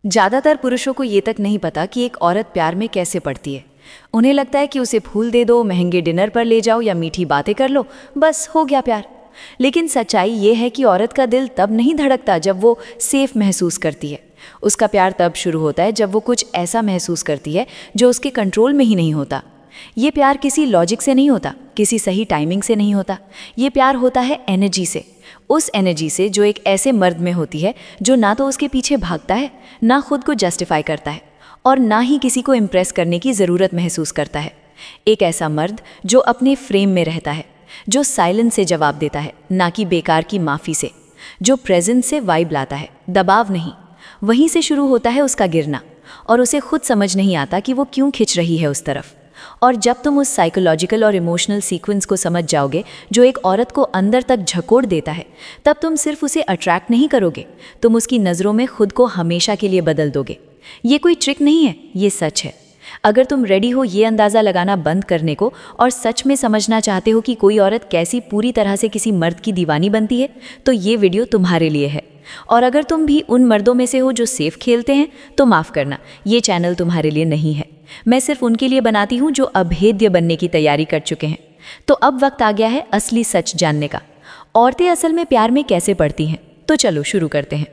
ज़्यादातर पुरुषों को ये तक नहीं पता कि एक औरत प्यार में कैसे पड़ती है। उन्हें लगता है कि उसे फूल दे दो, महंगे डिनर पर ले जाओ या मीठी बातें कर लो, बस हो गया प्यार। लेकिन सच्चाई ये है कि औरत का दिल तब नहीं धड़कता जब वो सेफ महसूस करती है। उसका प्यार तब शुरू होता है जब वो कुछ ऐसा महसूस करती है जो उसके कंट्रोल में ही नहीं होता। ये प्यार किसी लॉजिक से नहीं होता, किसी सही टाइमिंग से नहीं होता। ये प्यार होता है एनर्जी से, उस एनर्जी से जो एक ऐसे मर्द में होती है जो ना तो उसके पीछे भागता है, ना खुद को जस्टिफाई करता है और ना ही किसी को इम्प्रेस करने की ज़रूरत महसूस करता है। एक ऐसा मर्द जो अपने फ्रेम में रहता है, जो साइलेंस से जवाब देता है, ना कि बेकार की माफ़ी से, जो प्रेजेंस से वाइब लाता है, दबाव नहीं। वहीं से शुरू होता है उसका गिरना, और उसे खुद समझ नहीं आता कि वो क्यों खिंच रही है उस तरफ। और जब तुम उस साइकोलॉजिकल और इमोशनल सीक्वेंस को समझ जाओगे जो एक औरत को अंदर तक झकोड़ देता है, तब तुम सिर्फ उसे अट्रैक्ट नहीं करोगे, तुम उसकी नज़रों में खुद को हमेशा के लिए बदल दोगे। ये कोई ट्रिक नहीं है, ये सच है। अगर तुम रेडी हो ये अंदाज़ा लगाना बंद करने को और सच में समझना चाहते हो कि कोई औरत कैसी पूरी तरह से किसी मर्द की दीवानी बनती है, तो ये वीडियो तुम्हारे लिए है। और अगर तुम भी उन मर्दों में से हो जो सेफ खेलते हैं, तो माफ़ करना, ये चैनल तुम्हारे लिए नहीं है। मैं सिर्फ उनके लिए बनाती हूँ जो अभेद्य बनने की तैयारी कर चुके हैं। तो अब वक्त आ गया है असली सच जानने का। औरतें असल में प्यार में कैसे पड़ती हैं? तो चलो शुरू करते हैं।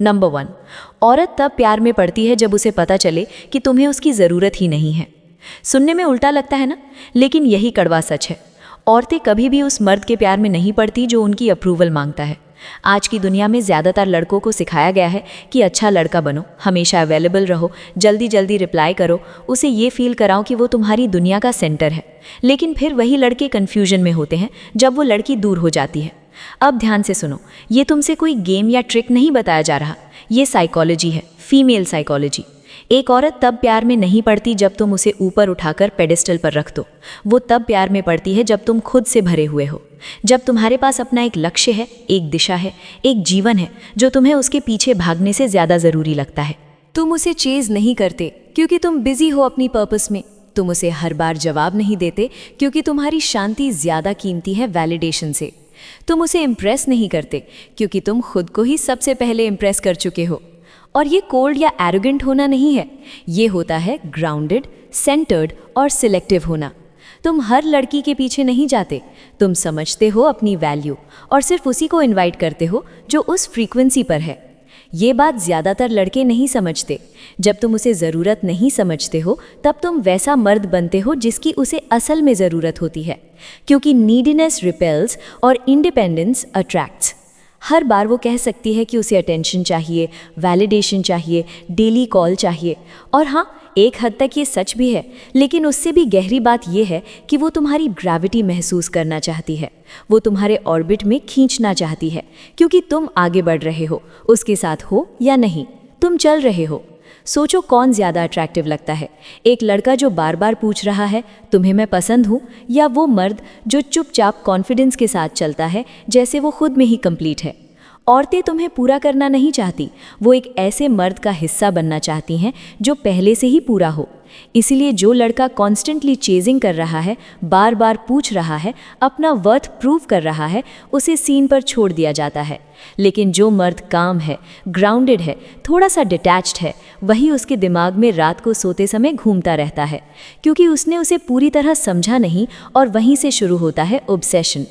नंबर 1, औरत तब प्यार में पड़ती है जब उसे पता चले कि तुम्हें उसकी ज़रूरत ही नहीं है। सुनने में उल्टा लगता है ना, लेकिन यही कड़वा सच है। औरतें कभी भी उस मर्द के प्यार में नहीं पड़ती जो उनकी अप्रूवल मांगता है। आज की दुनिया में ज़्यादातर लड़कों को सिखाया गया है कि अच्छा लड़का बनो, हमेशा अवेलेबल रहो, जल्दी जल्दी रिप्लाई करो, उसे ये फील कराओ कि वो तुम्हारी दुनिया का सेंटर है। लेकिन फिर वही लड़के कन्फ्यूजन में होते हैं जब वो लड़की दूर हो जाती है। अब ध्यान से सुनो, ये तुमसे कोई गेम या ट्रिक नहीं बताया जा रहा, ये साइकोलॉजी है, फीमेल साइकोलॉजी। एक औरत तब प्यार में नहीं पड़ती जब तुम उसे ऊपर उठाकर पेडेस्टल पर रख दो। वो तब प्यार में पड़ती है जब तुम खुद से भरे हुए हो, जब तुम्हारे पास अपना एक लक्ष्य है, एक दिशा है, एक जीवन है जो तुम्हें उसके पीछे भागने से ज़्यादा ज़रूरी लगता है। तुम उसे चेज़ नहीं करते क्योंकि तुम बिजी हो अपनी पर्पस में। तुम उसे हर बार जवाब नहीं देते क्योंकि तुम्हारी शांति ज़्यादा कीमती है वैलिडेशन से। तुम उसे इम्प्रेस नहीं करते क्योंकि तुम खुद को ही सबसे पहले इम्प्रेस कर चुके हो। और ये कोल्ड या एरोगेंट होना नहीं है, ये होता है ग्राउंडेड, सेंटर्ड और सिलेक्टिव होना। तुम हर लड़की के पीछे नहीं जाते, तुम समझते हो अपनी वैल्यू और सिर्फ उसी को इनवाइट करते हो जो उस फ्रीक्वेंसी पर है। ये बात ज़्यादातर लड़के नहीं समझते। जब तुम उसे ज़रूरत नहीं समझते हो, तब तुम वैसा मर्द बनते हो जिसकी उसे असल में ज़रूरत होती है, क्योंकि नीडीनेस रिपेल्स और इंडिपेंडेंस अट्रैक्ट्स। हर बार वो कह सकती है कि उसे अटेंशन चाहिए, वैलिडेशन चाहिए, डेली कॉल चाहिए। और हाँ, एक हद तक ये सच भी है, लेकिन उससे भी गहरी बात ये है कि वो तुम्हारी ग्रेविटी महसूस करना चाहती है। वो तुम्हारे ऑर्बिट में खींचना चाहती है, क्योंकि तुम आगे बढ़ रहे हो, उसके साथ हो या नहीं, तुम चल रहे हो। सोचो कौन ज़्यादा अट्रैक्टिव लगता है, एक लड़का जो बार बार पूछ रहा है तुम्हें मैं पसंद हूँ, या वो मर्द जो चुपचाप कॉन्फिडेंस के साथ चलता है जैसे वो खुद में ही कंप्लीट है। औरतें तुम्हें पूरा करना नहीं चाहती, वो एक ऐसे मर्द का हिस्सा बनना चाहती हैं जो पहले से ही पूरा हो। इसीलिए जो लड़का कॉन्स्टेंटली चेजिंग कर रहा है, बार बार पूछ रहा है, अपना वर्थ प्रूव कर रहा है, उसे सीन पर छोड़ दिया जाता है। लेकिन जो मर्द काम है, ग्राउंडेड है, थोड़ा सा डिटैच्ड है, वही उसके दिमाग में रात को सोते समय घूमता रहता है, क्योंकि उसने उसे पूरी तरह समझा नहीं। और वहीं से शुरू होता है ऑब्सेशन।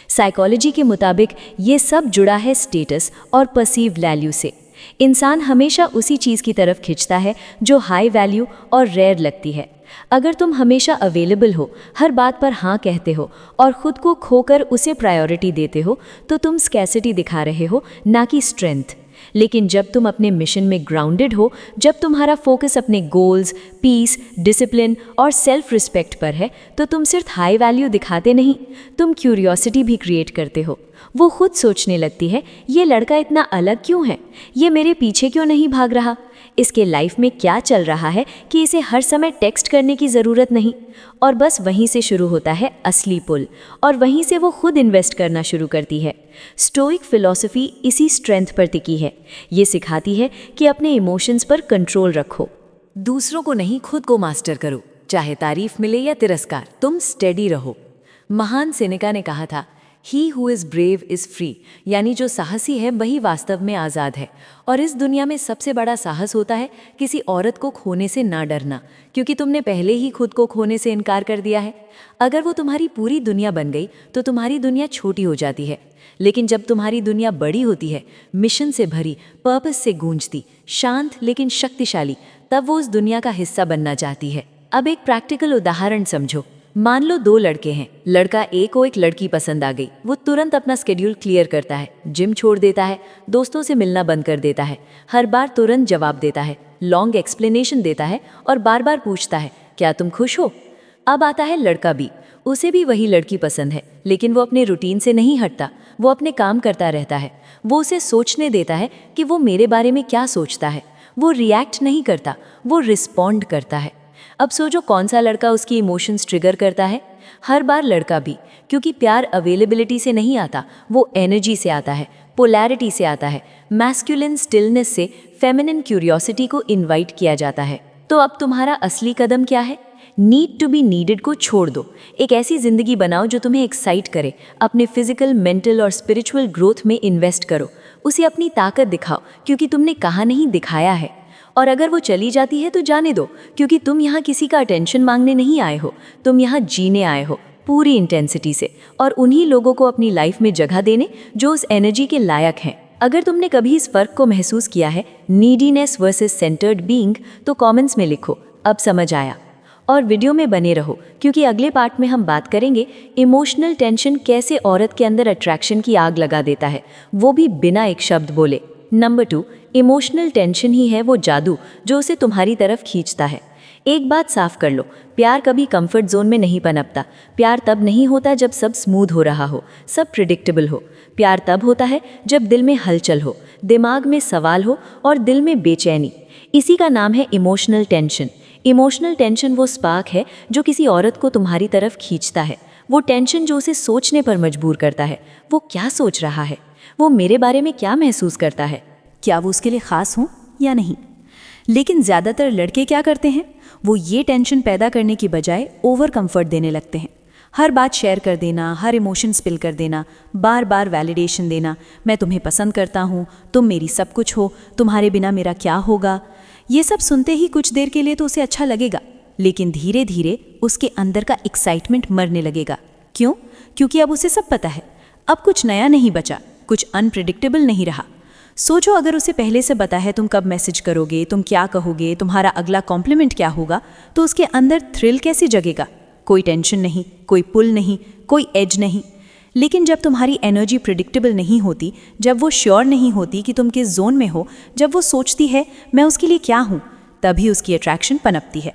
साइकोलॉजी के मुताबिक ये सब जुड़ा है स्टेटस और परसीव्ड वैल्यू से। इंसान हमेशा उसी चीज़ की तरफ खिंचता है जो हाई वैल्यू और रेयर लगती है। अगर तुम हमेशा अवेलेबल हो, हर बात पर हाँ कहते हो और खुद को खोकर उसे प्रायोरिटी देते हो, तो तुम स्कैसिटी दिखा रहे हो, ना कि स्ट्रेंथ। लेकिन जब तुम अपने मिशन में ग्राउंडेड हो, जब तुम्हारा फोकस अपने गोल्स, पीस, डिसिप्लिन और सेल्फ रिस्पेक्ट पर है, तो तुम सिर्फ हाई वैल्यू दिखाते नहीं, तुम क्यूरियोसिटी भी क्रिएट करते हो। वो खुद सोचने लगती है, ये लड़का इतना अलग क्यों है, ये मेरे पीछे क्यों नहीं भाग रहा, इसके लाइफ में क्या चल रहा है कि इसे हर समय टेक्स्ट करने की ज़रूरत नहीं। और बस वहीं से शुरू होता है असली पुल, और वहीं से वो खुद इन्वेस्ट करना शुरू करती है। स्टोइक फिलॉसफी इसी स्ट्रेंथ पर टिकी है। ये सिखाती है कि अपने इमोशंस पर कंट्रोल रखो, दूसरों को नहीं, खुद को मास्टर करो। चाहे तारीफ मिले या तिरस्कार, तुम स्टेडी रहो। महान सेनेका ने कहा था, he who is brave is free, यानी जो साहसी है वही वास्तव में आज़ाद है। और इस दुनिया में सबसे बड़ा साहस होता है किसी औरत को खोने से ना डरना, क्योंकि तुमने पहले ही खुद को खोने से इनकार कर दिया है। अगर वो तुम्हारी पूरी दुनिया बन गई तो तुम्हारी दुनिया छोटी हो जाती है, लेकिन जब तुम्हारी दुनिया बड़ी होती है, मिशन से भरी, पर्पस से गूंजती, शांत लेकिन शक्तिशाली, तब वो उस दुनिया का हिस्सा बनना चाहती है। अब एक प्रैक्टिकल उदाहरण समझो। मान लो 2 लड़के हैं। लड़का ए को एक लड़की पसंद आ गई। वो तुरंत अपना स्केड्यूल क्लियर करता है, जिम छोड़ देता है, दोस्तों से मिलना बंद कर देता है, हर बार तुरंत जवाब देता है, लॉन्ग एक्सप्लेनेशन देता है और बार बार पूछता है क्या तुम खुश हो। अब आता है लड़का बी। उसे भी वही लड़की पसंद है, लेकिन वो अपने रूटीन से नहीं हटता, वो अपने काम करता रहता है। वो उसे सोचने देता है कि वो मेरे बारे में क्या सोचता है। वो रिएक्ट नहीं करता, वो रिस्पॉन्ड करता है। अब सोचो कौन सा लड़का उसकी इमोशंस ट्रिगर करता है। हर बार लड़का भी, क्योंकि प्यार अवेलेबिलिटी से नहीं आता, वो एनर्जी से आता है, पोलैरिटी से आता है, मैस्कुलिन स्टिलनेस से फेमिनिन क्यूरियोसिटी को इनवाइट किया जाता है। तो अब तुम्हारा असली कदम क्या है? नीड टू बी नीडेड को छोड़ दो। एक ऐसी जिंदगी बनाओ जो तुम्हें एक्साइट करे। अपने फिजिकल, मेंटल और स्पिरिचुअल ग्रोथ में इन्वेस्ट करो। उसे अपनी ताकत दिखाओ, क्योंकि तुमने कहा नहीं दिखाया है। और अगर वो चली जाती है तो जाने दो, क्योंकि तुम यहाँ किसी का अटेंशन मांगने नहीं आए हो, तुम यहाँ जीने आए हो पूरी इंटेंसिटी से, और उन्हीं लोगों को अपनी लाइफ में जगह देने जो उस एनर्जी के लायक हैं। अगर तुमने कभी इस फर्क को महसूस किया है, नीडीनेस वर्सेस सेंटर्ड बीइंग, तो कमेंट्स में लिखो अब समझ आया। और वीडियो में बने रहो, क्योंकि अगले पार्ट में हम बात करेंगे इमोशनल टेंशन कैसे औरत के अंदर अट्रैक्शन की आग लगा देता है, वो भी बिना एक शब्द बोले। नंबर 2, इमोशनल टेंशन ही है वो जादू जो उसे तुम्हारी तरफ खींचता है। एक बात साफ कर लो, प्यार कभी कंफर्ट जोन में नहीं पनपता। प्यार तब नहीं होता जब सब स्मूथ हो रहा हो, सब प्रिडिक्टेबल हो। प्यार तब होता है जब दिल में हलचल हो, दिमाग में सवाल हो और दिल में बेचैनी। इसी का नाम है इमोशनल टेंशन। इमोशनल टेंशन वो स्पार्क है जो किसी औरत को तुम्हारी तरफ खींचता है। वो टेंशन जो उसे सोचने पर मजबूर करता है, वो क्या सोच रहा है, वो मेरे बारे में क्या महसूस करता है, क्या वो उसके लिए ख़ास हूँ या नहीं। लेकिन ज़्यादातर लड़के क्या करते हैं, वो ये टेंशन पैदा करने की बजाय ओवर कंफर्ट देने लगते हैं। हर बात शेयर कर देना, हर इमोशन स्पिल कर देना, बार बार वैलिडेशन देना, मैं तुम्हें पसंद करता हूँ, तुम मेरी सब कुछ हो, तुम्हारे बिना मेरा क्या होगा। ये सब सुनते ही कुछ देर के लिए तो उसे अच्छा लगेगा, लेकिन धीरे धीरे उसके अंदर का एक्साइटमेंट मरने लगेगा। क्यों? क्योंकि अब उसे सब पता है, अब कुछ नया नहीं बचा, कुछ अनप्रिडिक्टेबल नहीं रहा। सोचो अगर उसे पहले से पता है तुम कब मैसेज करोगे, तुम क्या कहोगे, तुम्हारा अगला कॉम्प्लीमेंट क्या होगा, तो उसके अंदर थ्रिल कैसे जगेगा। कोई टेंशन नहीं, कोई पुल नहीं, कोई एज नहीं। लेकिन जब तुम्हारी एनर्जी प्रिडिक्टेबल नहीं होती, जब वो श्योर नहीं होती कि तुम किस जोन में हो, जब वो सोचती है मैं उसके लिए क्या हूँ, तभी उसकी अट्रैक्शन पनपती है।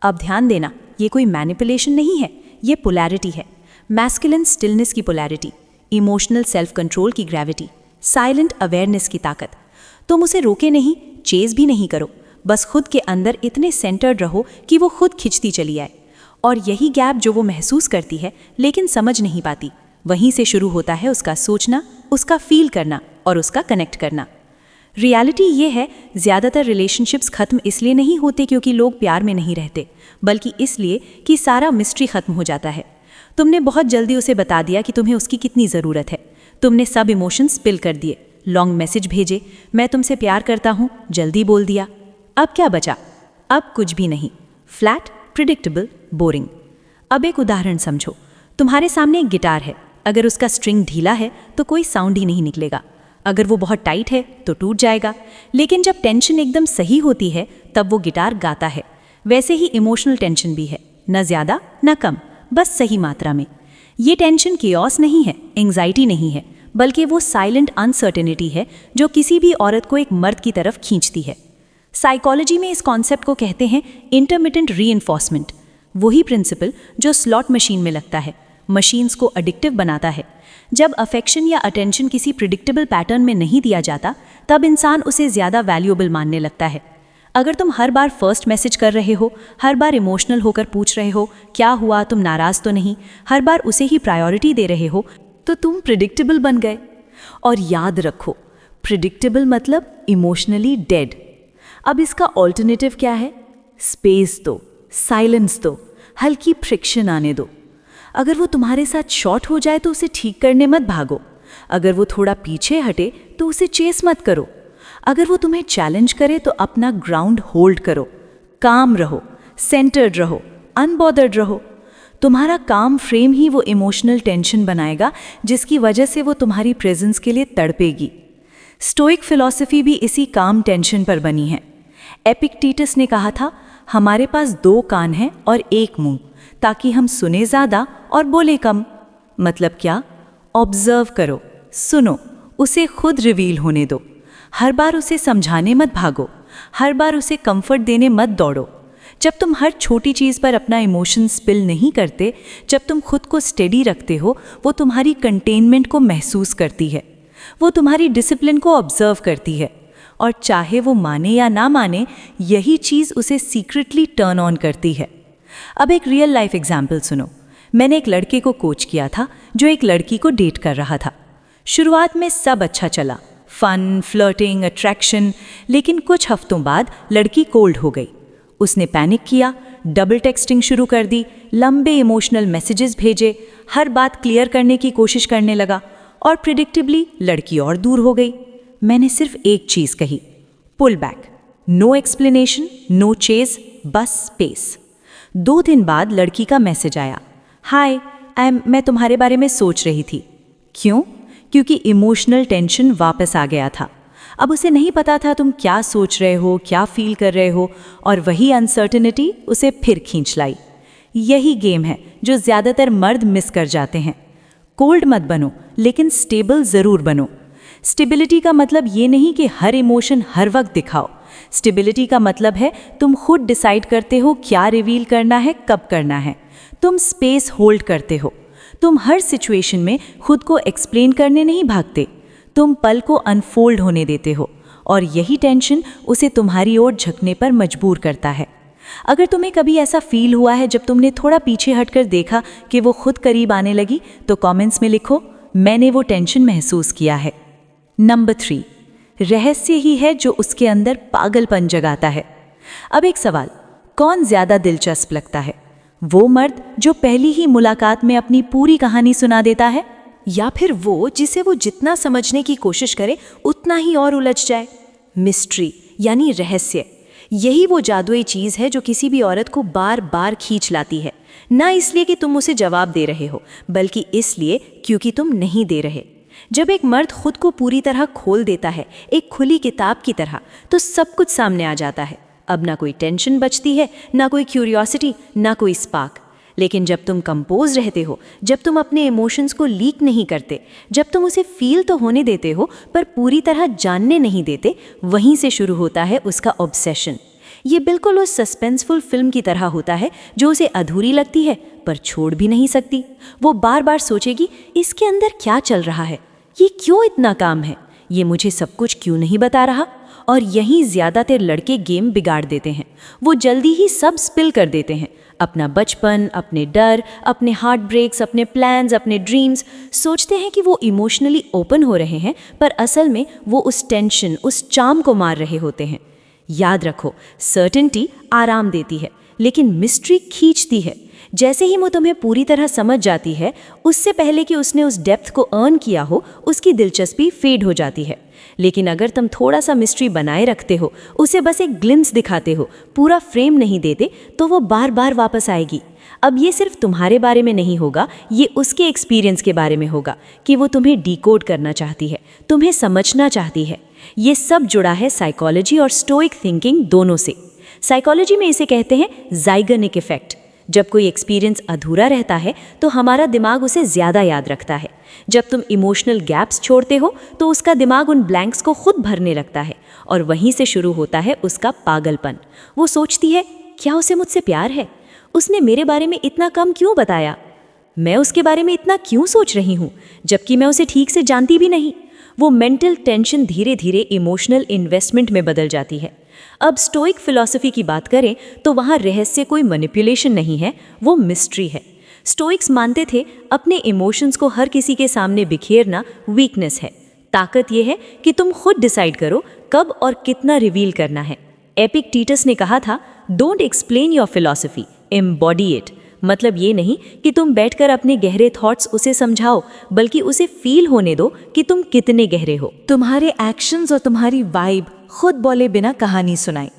अब ध्यान देना, ये कोई मैनिपुलेशन नहीं है, ये पोलैरिटी है। मैस्कुलिन स्टिलनेस की पोलैरिटी, इमोशनल सेल्फ कंट्रोल की ग्रेविटी, साइलेंट अवेयरनेस की ताकत। तुम उसे रोके नहीं, चेज भी नहीं करो, बस खुद के अंदर इतने सेंटर्ड रहो कि वो खुद खिंचती चली आए। और यही गैप जो वो महसूस करती है लेकिन समझ नहीं पाती, वहीं से शुरू होता है उसका सोचना, उसका फील करना और उसका कनेक्ट करना। रियलिटी ये है, ज़्यादातर रिलेशनशिप्स खत्म इसलिए नहीं होते क्योंकि लोग प्यार में नहीं रहते, बल्कि इसलिए कि सारा मिस्ट्री खत्म हो जाता है। तुमने बहुत जल्दी उसे बता दिया कि तुम्हें उसकी कितनी ज़रूरत है। तुमने सब इमोशंस स्पिल कर दिए, लॉन्ग मैसेज भेजे, मैं तुमसे प्यार करता हूँ जल्दी बोल दिया। अब क्या बचा? अब कुछ भी नहीं, फ्लैट, प्रिडिक्टेबल, बोरिंग। अब एक उदाहरण समझो, तुम्हारे सामने एक गिटार है। अगर उसका स्ट्रिंग ढीला है तो कोई साउंड ही नहीं निकलेगा, अगर वो बहुत टाइट है तो टूट जाएगा। लेकिन जब टेंशन एकदम सही होती है तब वो गिटार गाता है। वैसे ही इमोशनल टेंशन भी है, न ज़्यादा न कम, बस सही मात्रा में। ये टेंशन केओस नहीं है, एंग्जाइटी नहीं है, बल्कि वो साइलेंट अनसर्टेनिटी है जो किसी भी औरत को एक मर्द की तरफ खींचती है। साइकोलॉजी में इस कॉन्सेप्ट को कहते हैं इंटरमिटेंट रीइंफोर्समेंट, वही प्रिंसिपल जो स्लॉट मशीन में लगता है, मशीन्स को एडिक्टिव बनाता है। जब अफेक्शन या अटेंशन किसी प्रिडिक्टेबल पैटर्न में नहीं दिया जाता, तब इंसान उसे ज़्यादा वैल्यूएबल मानने लगता है। अगर तुम हर बार फर्स्ट मैसेज कर रहे हो, हर बार इमोशनल होकर पूछ रहे हो क्या हुआ, तुम नाराज़ तो नहीं, हर बार उसे ही प्रायोरिटी दे रहे हो, तो तुम प्रिडिक्टेबल बन गए। और याद रखो, प्रिडिक्टेबल मतलब इमोशनली डेड। अब इसका ऑल्टरनेटिव क्या है? स्पेस दो, साइलेंस दो, हल्की फ्रिक्शन आने दो। अगर वो तुम्हारे साथ शॉर्ट हो जाए तो उसे ठीक करने मत भागो। अगर वो थोड़ा पीछे हटे तो उसे चेस मत करो। अगर वो तुम्हें चैलेंज करे तो अपना ग्राउंड होल्ड करो। काम रहो, सेंटर्ड रहो, अनबॉदर्ड रहो। तुम्हारा काम फ्रेम ही वो इमोशनल टेंशन बनाएगा जिसकी वजह से वो तुम्हारी प्रेजेंस के लिए तड़पेगी। स्टोइक फिलॉसफी भी इसी काम टेंशन पर बनी है। एपिक्टेटस ने कहा था, हमारे पास 2 कान हैं और 1 मुंह, ताकि हम सुने ज़्यादा और बोले कम। मतलब क्या? ऑब्जर्व करो, सुनो, उसे खुद रिवील होने दो। हर बार उसे समझाने मत भागो, हर बार उसे कंफर्ट देने मत दौड़ो। जब तुम हर छोटी चीज़ पर अपना इमोशन स्पिल नहीं करते, जब तुम खुद को स्टेडी रखते हो, वो तुम्हारी कंटेनमेंट को महसूस करती है, वो तुम्हारी डिसिप्लिन को ऑब्जर्व करती है, और चाहे वो माने या ना माने, यही चीज़ उसे सीक्रेटली टर्न ऑन करती है। अब एक रियल लाइफ एग्जाम्पल सुनो। मैंने एक लड़के को कोच किया था जो एक लड़की को डेट कर रहा था। शुरुआत में सब अच्छा चला, फन, फ्लर्टिंग, अट्रैक्शन, लेकिन कुछ हफ्तों बाद लड़की कोल्ड हो गई। उसने पैनिक किया, डबल टेक्सटिंग शुरू कर दी, लंबे इमोशनल मैसेजेस भेजे, हर बात क्लियर करने की कोशिश करने लगा, और प्रिडिक्टिबली लड़की और दूर हो गई। मैंने सिर्फ एक चीज़ कही, pull back, no explanation, no chase, बस स्पेस। 2 दिन बाद लड़की का मैसेज आया, हाय, मैं तुम्हारे बारे में सोच रही थी। क्यों? क्योंकि इमोशनल टेंशन वापस आ गया था। अब उसे नहीं पता था तुम क्या सोच रहे हो, क्या फील कर रहे हो, और वही अनसर्टेनिटी उसे फिर खींच लाई। यही गेम है जो ज़्यादातर मर्द मिस कर जाते हैं। कोल्ड मत बनो, लेकिन स्टेबल ज़रूर बनो। स्टेबिलिटी का मतलब ये नहीं कि हर इमोशन हर वक्त दिखाओ। स्टेबिलिटी का मतलब है तुम खुद डिसाइड करते हो क्या रिवील करना है, कब करना है। तुम स्पेस होल्ड करते हो। तुम हर सिचुएशन में खुद को एक्सप्लेन करने नहीं भागते। तुम पल को अनफोल्ड होने देते हो, और यही टेंशन उसे तुम्हारी ओर झुकने पर मजबूर करता है। अगर तुम्हें कभी ऐसा फील हुआ है जब तुमने थोड़ा पीछे हटकर देखा कि वो खुद करीब आने लगी, तो कमेंट्स में लिखो, मैंने वो टेंशन महसूस किया है। नंबर 3, रहस्य ही है जो उसके अंदर पागलपन जगाता है। अब एक सवाल, कौन ज़्यादा दिलचस्प लगता है? वो मर्द जो पहली ही मुलाकात में अपनी पूरी कहानी सुना देता है, या फिर वो जिसे वो जितना समझने की कोशिश करे उतना ही और उलझ जाए? मिस्ट्री यानी रहस्य, यही वो जादुई चीज़ है जो किसी भी औरत को बार बार खींच लाती है। ना इसलिए कि तुम उसे जवाब दे रहे हो, बल्कि इसलिए क्योंकि तुम नहीं दे रहे। जब एक मर्द खुद को पूरी तरह खोल देता है, एक खुली किताब की तरह, तो सब कुछ सामने आ जाता है। अब ना कोई टेंशन बचती है, ना कोई क्यूरियोसिटी, ना कोई स्पार्क। लेकिन जब तुम कंपोज रहते हो, जब तुम अपने इमोशंस को लीक नहीं करते, जब तुम उसे फील तो होने देते हो पर पूरी तरह जानने नहीं देते, वहीं से शुरू होता है उसका ऑब्सेशन। ये बिल्कुल उस सस्पेंसफुल फिल्म की तरह होता है जो उसे अधूरी लगती है पर छोड़ भी नहीं सकती। वो बार बार सोचेगी, इसके अंदर क्या चल रहा है, ये क्यों इतना काम है, ये मुझे सब कुछ क्यों नहीं बता रहा। और यहीं ज़्यादातर लड़के गेम बिगाड़ देते हैं। वो जल्दी ही सब स्पिल कर देते हैं, अपना बचपन, अपने डर, अपने हार्ट ब्रेक्स, अपने प्लान्स, अपने ड्रीम्स। सोचते हैं कि वो इमोशनली ओपन हो रहे हैं, पर असल में वो उस टेंशन, उस चार्म को मार रहे होते हैं। याद रखो, सर्टेनिटी आराम देती है, लेकिन मिस्ट्री खींचती है। जैसे ही वो तुम्हें पूरी तरह समझ जाती है, उससे पहले कि उसने उस डेप्थ को अर्न किया हो, उसकी दिलचस्पी फेड हो जाती है। लेकिन अगर तुम थोड़ा सा मिस्ट्री बनाए रखते हो, उसे बस एक ग्लिम्स दिखाते हो, पूरा फ्रेम नहीं देते, तो वो बार बार वापस आएगी। अब ये सिर्फ तुम्हारे बारे में नहीं होगा, ये उसके एक्सपीरियंस के बारे में होगा कि वो तुम्हें डिकोड करना चाहती है, तुम्हें समझना चाहती है। ये सब जुड़ा है साइकोलॉजी और स्टोइक थिंकिंग दोनों से। साइकोलॉजी में इसे कहते हैं ज़ाइगनिक इफेक्ट। जब कोई एक्सपीरियंस अधूरा रहता है तो हमारा दिमाग उसे ज़्यादा याद रखता है। जब तुम इमोशनल गैप्स छोड़ते हो तो उसका दिमाग उन ब्लैंक्स को खुद भरने लगता है, और वहीं से शुरू होता है उसका पागलपन। वो सोचती है, क्या उसे मुझसे प्यार है? उसने मेरे बारे में इतना कम क्यों बताया? मैं उसके बारे में इतना क्यों सोच रही हूँ, जबकि मैं उसे ठीक से जानती भी नहीं? वो मेंटल टेंशन धीरे धीरे इमोशनल इन्वेस्टमेंट में बदल जाती है। अब स्टोइक फिलॉसफी की बात करें तो वहाँ रहस्य कोई मैनिपुलेशन नहीं है, वो मिस्ट्री है। स्टोइक्स मानते थे अपने इमोशंस को हर किसी के सामने बिखेरना वीकनेस है। ताकत यह है कि तुम खुद डिसाइड करो कब और कितना रिवील करना है। एपिक्टेटस ने कहा था, don't explain your philosophy, embody it. मतलब ये नहीं कि तुम बैठकर अपने गहरे थॉट्स उसे समझाओ, बल्कि उसे फील होने दो कि तुम कितने गहरे हो। तुम्हारे एक्शंस और तुम्हारी वाइब खुद बोले बिना कहानी सुनाए।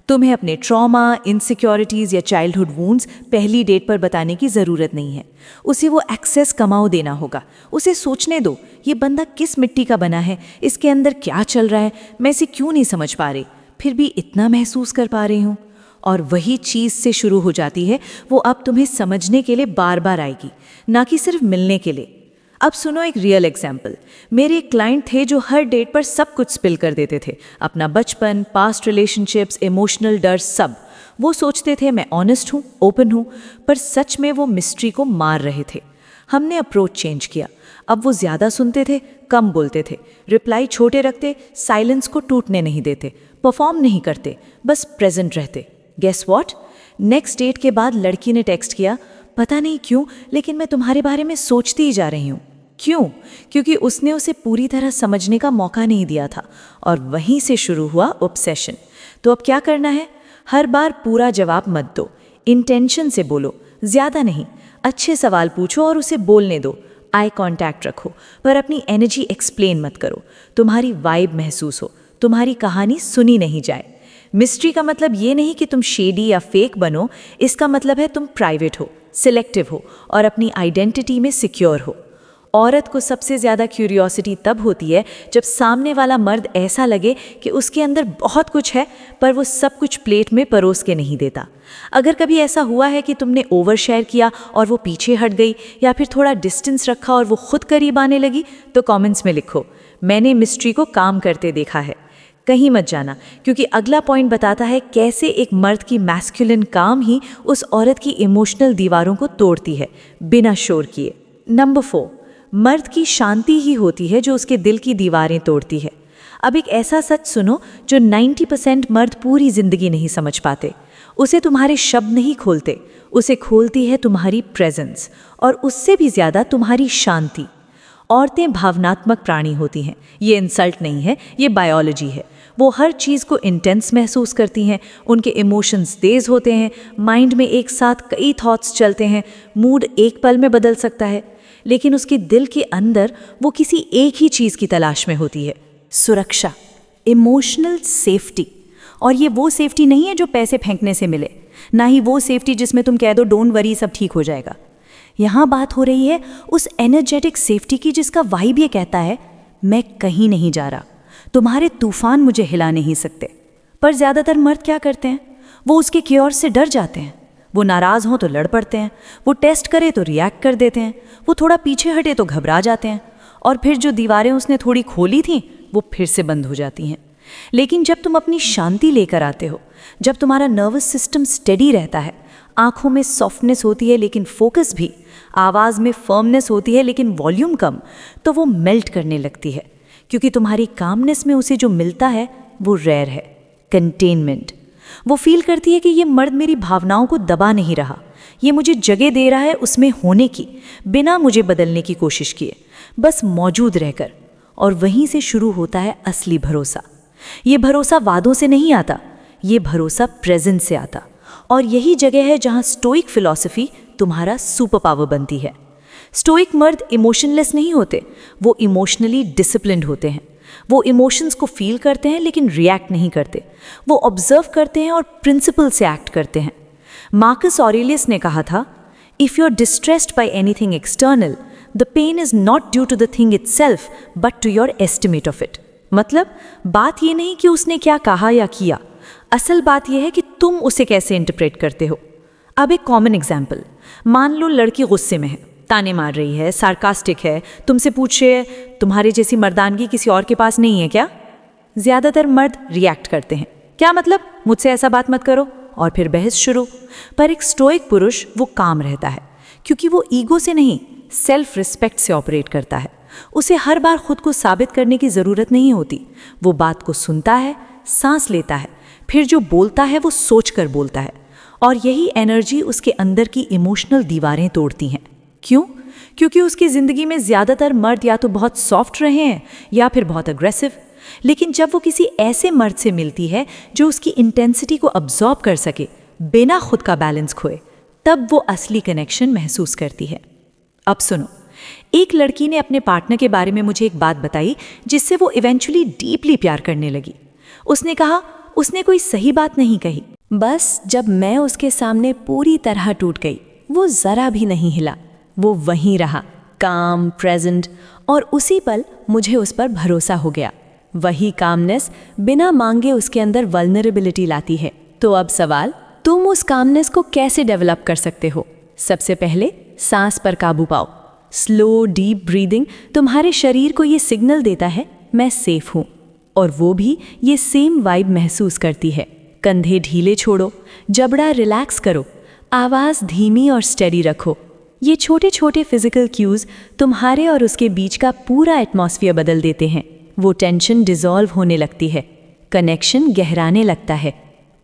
तुम्हें अपने ट्रॉमा, इनसिक्योरिटीज़ या चाइल्डहुड वूंड्स पहली डेट पर बताने की ज़रूरत नहीं है। उसे वो एक्सेस कमाओ देना होगा। उसे सोचने दो, ये बंदा किस मिट्टी का बना है, इसके अंदर क्या चल रहा है, मैं इसे क्यों नहीं समझ पा रही, फिर भी इतना महसूस कर पा रही हूँ। और वही चीज़ से शुरू हो जाती है, वो अब तुम्हें समझने के लिए बार बार आएगी, ना कि सिर्फ मिलने के लिए। अब सुनो एक रियल एग्जाम्पल। मेरे एक क्लाइंट थे जो हर डेट पर सब कुछ स्पिल कर देते थे, अपना बचपन, पास्ट रिलेशनशिप्स, इमोशनल डर, सब। वो सोचते थे मैं ऑनेस्ट हूँ, ओपन हूँ, पर सच में वो मिस्ट्री को मार रहे थे। हमने अप्रोच चेंज किया। अब वो ज़्यादा सुनते थे, कम बोलते थे, रिप्लाई छोटे रखते, साइलेंस को टूटने नहीं देते, परफॉर्म नहीं करते, बस प्रेजेंट रहते। Guess what? नेक्स्ट डेट के बाद लड़की ने टेक्स्ट किया, पता नहीं क्यों लेकिन मैं तुम्हारे बारे में सोचती ही जा रही हूँ। क्यों? क्योंकि उसने उसे पूरी तरह समझने का मौका नहीं दिया था, और वहीं से शुरू हुआ ऑब्सेशन। तो अब क्या करना है? हर बार पूरा जवाब मत दो, इंटेंशन से बोलो, ज़्यादा नहीं। अच्छे सवाल पूछो और उसे बोलने दो। आई कांटेक्ट रखो, पर अपनी एनर्जी एक्सप्लेन मत करो। तुम्हारी वाइब महसूस हो, तुम्हारी कहानी सुनी नहीं जाए। मिस्ट्री का मतलब ये नहीं कि तुम शेडी या फेक बनो, इसका मतलब है तुम प्राइवेट हो, सिलेक्टिव हो और अपनी आइडेंटिटी में सिक्योर हो। औरत को सबसे ज़्यादा क्यूरियोसिटी तब होती है जब सामने वाला मर्द ऐसा लगे कि उसके अंदर बहुत कुछ है, पर वो सब कुछ प्लेट में परोस के नहीं देता। अगर कभी ऐसा हुआ है कि तुमने ओवर शेयर किया और वो पीछे हट गई, या फिर थोड़ा डिस्टेंस रखा और वो खुद करीब आने लगी, तो कमेंट्स में लिखो, मैंने मिस्ट्री को काम करते देखा है। कहीं मत जाना, क्योंकि अगला पॉइंट बताता है कैसे एक मर्द की मैस्कुलिन काम ही उस औरत की इमोशनल दीवारों को तोड़ती है, बिना शोर किए। नंबर 4, मर्द की शांति ही होती है जो उसके दिल की दीवारें तोड़ती है। अब एक ऐसा सच सुनो जो 90% मर्द पूरी जिंदगी नहीं समझ पाते। उसे तुम्हारे शब्द नहीं खोलते, उसे खोलती है तुम्हारी प्रेजेंस, और उससे भी ज़्यादा तुम्हारी शांति। औरतें भावनात्मक प्राणी होती हैं, ये इंसल्ट नहीं है, ये बायोलॉजी है। वो हर चीज़ को इंटेंस महसूस करती हैं, उनके इमोशंस तेज़ होते हैं, माइंड में एक साथ कई थॉट्स चलते हैं, मूड एक पल में बदल सकता है। लेकिन उसके दिल के अंदर वो किसी एक ही चीज़ की तलाश में होती है, सुरक्षा, इमोशनल सेफ्टी। और ये वो सेफ्टी नहीं है जो पैसे फेंकने से मिले, ना ही वो सेफ्टी जिसमें तुम कह दो डोंट वरी सब ठीक हो जाएगा। यहाँ बात हो रही है उस एनर्जेटिक सेफ्टी की जिसका वाइब ये कहता है, मैं कहीं नहीं जा रहा, तुम्हारे तूफान मुझे हिला नहीं सकते। पर ज़्यादातर मर्द क्या करते हैं? वो उसके क्योर से डर जाते हैं। वो नाराज़ हों तो लड़ पड़ते हैं, वो टेस्ट करे तो रिएक्ट कर देते हैं, वो थोड़ा पीछे हटे तो घबरा जाते हैं, और फिर जो दीवारें उसने थोड़ी खोली थीं वो फिर से बंद हो जाती हैं। लेकिन जब तुम अपनी शांति लेकर आते हो, जब तुम्हारा नर्वस सिस्टम स्टेडी रहता है, आँखों में सॉफ्टनेस होती है लेकिन फोकस भी, आवाज़ में फर्मनेस होती है लेकिन वॉल्यूम कम, तो वो मेल्ट करने लगती है। क्योंकि तुम्हारी कामनेस में उसे जो मिलता है वो रेयर है, कंटेनमेंट। वो फील करती है कि ये मर्द मेरी भावनाओं को दबा नहीं रहा, ये मुझे जगह दे रहा है उसमें होने की, बिना मुझे बदलने की कोशिश किए, बस मौजूद रहकर। और वहीं से शुरू होता है असली भरोसा। ये भरोसा वादों से नहीं आता, ये भरोसा प्रेजेंस से आता। और यही जगह है जहाँ स्टोइक फिलॉसफी तुम्हारा सुपर पावर बनती है। स्टोइक मर्द इमोशनलेस नहीं होते, वो इमोशनली डिसिप्लिन्ड होते हैं। वो इमोशंस को फील करते हैं लेकिन रिएक्ट नहीं करते। वो ऑब्जर्व करते हैं और प्रिंसिपल से एक्ट करते हैं। मार्कस ऑरेलियस ने कहा था, if you are distressed by anything external, the pain is not due to the thing itself but to your estimate of it. मतलब बात ये नहीं कि उसने क्या कहा या किया, असल बात यह है कि तुम उसे कैसे इंटरप्रेट करते हो। अब एक कॉमन एग्जाम्पल, मान लो लड़की गुस्से में है, ताने मार रही है, सार्कास्टिक है, तुमसे पूछे तुम्हारे जैसी मर्दानगी किसी और के पास नहीं है क्या? ज़्यादातर मर्द रिएक्ट करते हैं, क्या मतलब, मुझसे ऐसा बात मत करो, और फिर बहस शुरू। पर एक स्टोइक पुरुष वो काम रहता है, क्योंकि वो ईगो से नहीं, सेल्फ रिस्पेक्ट से ऑपरेट करता है। उसे हर बार खुद को साबित करने की ज़रूरत नहीं होती। वो बात को सुनता है, सांस लेता है, फिर जो बोलता है वो सोच कर बोलता है। और यही एनर्जी उसके अंदर की इमोशनल दीवारें तोड़ती हैं। क्यों? क्योंकि उसकी ज़िंदगी में ज़्यादातर मर्द या तो बहुत सॉफ्ट रहे हैं या फिर बहुत अग्रेसिव। लेकिन जब वो किसी ऐसे मर्द से मिलती है जो उसकी इंटेंसिटी को अब्जॉर्ब कर सके बिना खुद का बैलेंस खोए, तब वो असली कनेक्शन महसूस करती है। अब सुनो, एक लड़की ने अपने पार्टनर के बारे में मुझे एक बात बताई जिससे वो इवेंचुअली डीपली प्यार करने लगी। उसने कहा उसने कोई सही बात नहीं कही, बस जब मैं उसके सामने पूरी तरह टूट गई वो जरा भी नहीं हिला। वो वहीं रहा, काम, प्रेजेंट, और उसी पल मुझे उस पर भरोसा हो गया। वही कामनेस बिना मांगे उसके अंदर वल्नरेबिलिटी लाती है। तो अब सवाल, तुम उस कामनेस को कैसे डेवलप कर सकते हो? सबसे पहले सांस पर काबू पाओ। स्लो डीप ब्रीदिंग तुम्हारे शरीर को ये सिग्नल देता है मैं सेफ हूँ, और वो भी ये सेम वाइब महसूस करती है। कंधे ढीले छोड़ो, जबड़ा रिलैक्स करो, आवाज़ धीमी और स्टेडी रखो। ये छोटे छोटे फिजिकल क्यूज तुम्हारे और उसके बीच का पूरा एटमॉस्फेयर बदल देते हैं। वो टेंशन डिसॉल्व होने लगती है, कनेक्शन गहराने लगता है।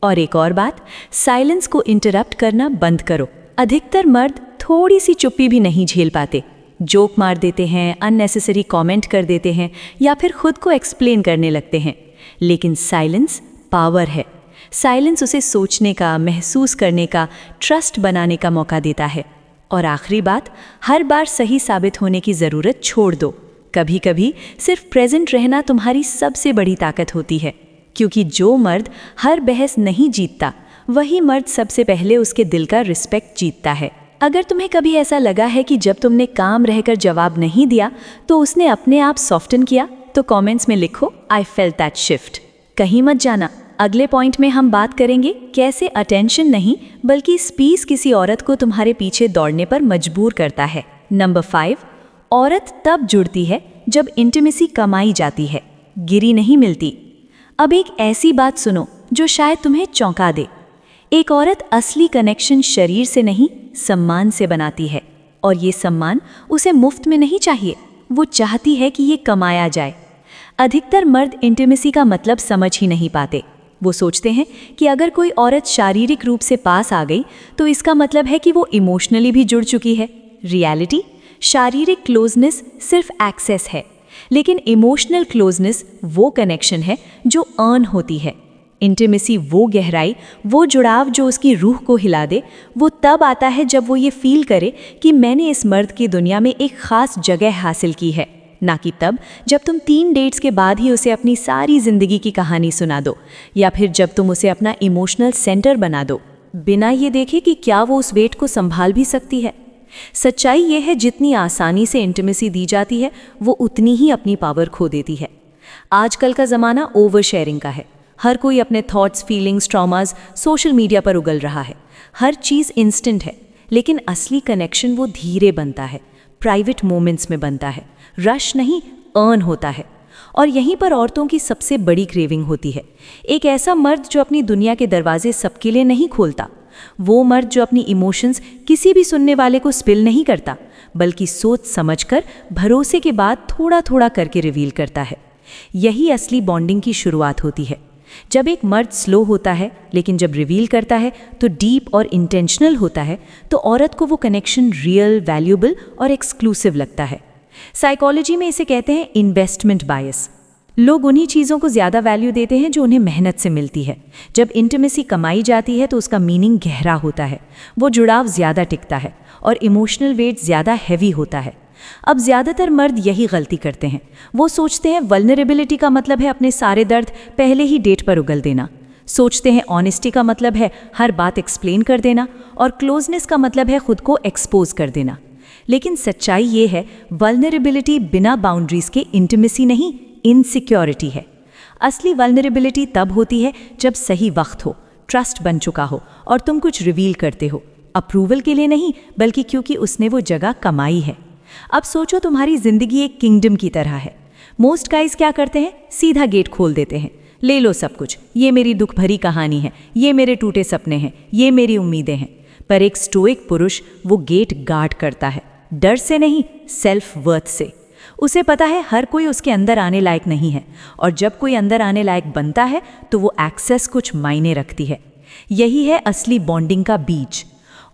और एक और बात, साइलेंस को इंटरप्ट करना बंद करो। अधिकतर मर्द थोड़ी सी चुप्पी भी नहीं झेल पाते, जोक मार देते हैं, अननेसेसरी कमेंट कर देते हैं या फिर खुद को एक्सप्लेन करने लगते हैं। लेकिन साइलेंस पावर है। साइलेंस उसे सोचने का, महसूस करने का, ट्रस्ट बनाने का मौका देता है। और आखिरी बात, हर बार सही साबित होने की ज़रूरत छोड़ दो। कभी कभी सिर्फ प्रेजेंट रहना तुम्हारी सबसे बड़ी ताकत होती है, क्योंकि जो मर्द हर बहस नहीं जीतता वही मर्द सबसे पहले उसके दिल का रिस्पेक्ट जीतता है। अगर तुम्हें कभी ऐसा लगा है कि जब तुमने काम रहकर जवाब नहीं दिया तो उसने अपने आप सॉफ्टन किया, तो कमेंट्स में लिखो आई फेल्ट दैट शिफ्ट। कहीं मत जाना, अगले पॉइंट में हम बात करेंगे कैसे अटेंशन नहीं बल्कि स्पेस किसी औरत को तुम्हारे पीछे दौड़ने पर मजबूर करता है। नंबर 5, औरत तब जुड़ती है जब इंटीमेसी कमाई जाती है, गिरी नहीं मिलती। अब एक ऐसी बात सुनो जो शायद तुम्हें चौंका दे। एक औरत असली कनेक्शन शरीर से नहीं, सम्मान से बनाती है, और ये सम्मान उसे मुफ्त में नहीं चाहिए, वो चाहती है कि ये कमाया जाए। अधिकतर मर्द इंटीमेसी का मतलब समझ ही नहीं पाते। वो सोचते हैं कि अगर कोई औरत शारीरिक रूप से पास आ गई तो इसका मतलब है कि वो इमोशनली भी जुड़ चुकी है। रियलिटी, शारीरिक क्लोजनेस सिर्फ एक्सेस है, लेकिन इमोशनल क्लोजनेस वो कनेक्शन है जो अर्न होती है। इंटीमेसी, वो गहराई, वो जुड़ाव जो उसकी रूह को हिला दे, वो तब आता है जब वो ये फील करे कि मैंने इस मर्द की दुनिया में एक खास जगह हासिल की है, ना कि तब जब तुम 3 डेट्स के बाद ही उसे अपनी सारी जिंदगी की कहानी सुना दो, या फिर जब तुम उसे अपना इमोशनल सेंटर बना दो, बिना ये देखे कि क्या वो उस वेट को संभाल भी सकती है। सच्चाई ये है, जितनी आसानी से इंटीमेसी दी जाती है वो उतनी ही अपनी पावर खो देती है। आजकल का ज़माना ओवर शेयरिंग का है। हर कोई अपने thoughts, feelings, traumas social media पर उगल रहा है। हर चीज़ इंस्टेंट है, लेकिन असली कनेक्शन वो धीरे बनता है, प्राइवेट मोमेंट्स में बनता है, रश नहीं, अर्न होता है। और यहीं पर औरतों की सबसे बड़ी क्रेविंग होती है। एक ऐसा मर्द जो अपनी दुनिया के दरवाजे सबके लिए नहीं खोलता, वो मर्द जो अपनी इमोशंस किसी भी सुनने वाले को स्पिल नहीं करता, बल्कि सोच समझकर भरोसे के बाद थोड़ा थोड़ा करके रिवील करता है। यही असली बॉन्डिंग की शुरुआत होती है। जब एक मर्द स्लो होता है लेकिन जब रिवील करता है तो डीप और इंटेंशनल होता है, तो औरत को वो कनेक्शन रियल, वैल्यूबल और एक्सक्लूसिव लगता है। साइकोलॉजी में इसे कहते हैं इन्वेस्टमेंट बायस। लोग उन्हीं चीज़ों को ज़्यादा वैल्यू देते हैं जो उन्हें मेहनत से मिलती है। जब इंटीमेसी कमाई जाती है तो उसका मीनिंग गहरा होता है, वो जुड़ाव ज़्यादा टिकता है और इमोशनल वेट ज़्यादा हैवी होता है। अब ज़्यादातर मर्द यही गलती करते हैं। वो सोचते हैं वल्नरेबिलिटी का मतलब है अपने सारे दर्द पहले ही डेट पर उगल देना। सोचते हैं ऑनेस्टी का मतलब है हर बात एक्सप्लेन कर देना, और क्लोजनेस का मतलब है खुद को एक्सपोज कर देना। लेकिन सच्चाई ये है, वल्नरेबिलिटी बिना बाउंड्रीज के इंटीमेसी नहीं, इनसिक्योरिटी है। असली वल्नरेबिलिटी तब होती है जब सही वक्त हो, ट्रस्ट बन चुका हो और तुम कुछ रिवील करते हो, अप्रूवल के लिए नहीं बल्कि क्योंकि उसने वो जगह कमाई है। अब सोचो, तुम्हारी जिंदगी एक किंगडम की तरह है। मोस्ट गाइज क्या करते हैं, सीधा गेट खोल देते हैं, ले लो सब कुछ, ये मेरी दुख भरी कहानी है, ये मेरे टूटे सपने हैं, ये मेरी उम्मीदें हैं। पर एक स्टोइक पुरुष वो गेट गार्ड करता है, डर से नहीं, सेल्फ वर्थ से। उसे पता है हर कोई उसके अंदर आने लायक नहीं है, और जब कोई अंदर आने लायक बनता है तो वो एक्सेस कुछ मायने रखती है। यही है असली बॉन्डिंग का बीज।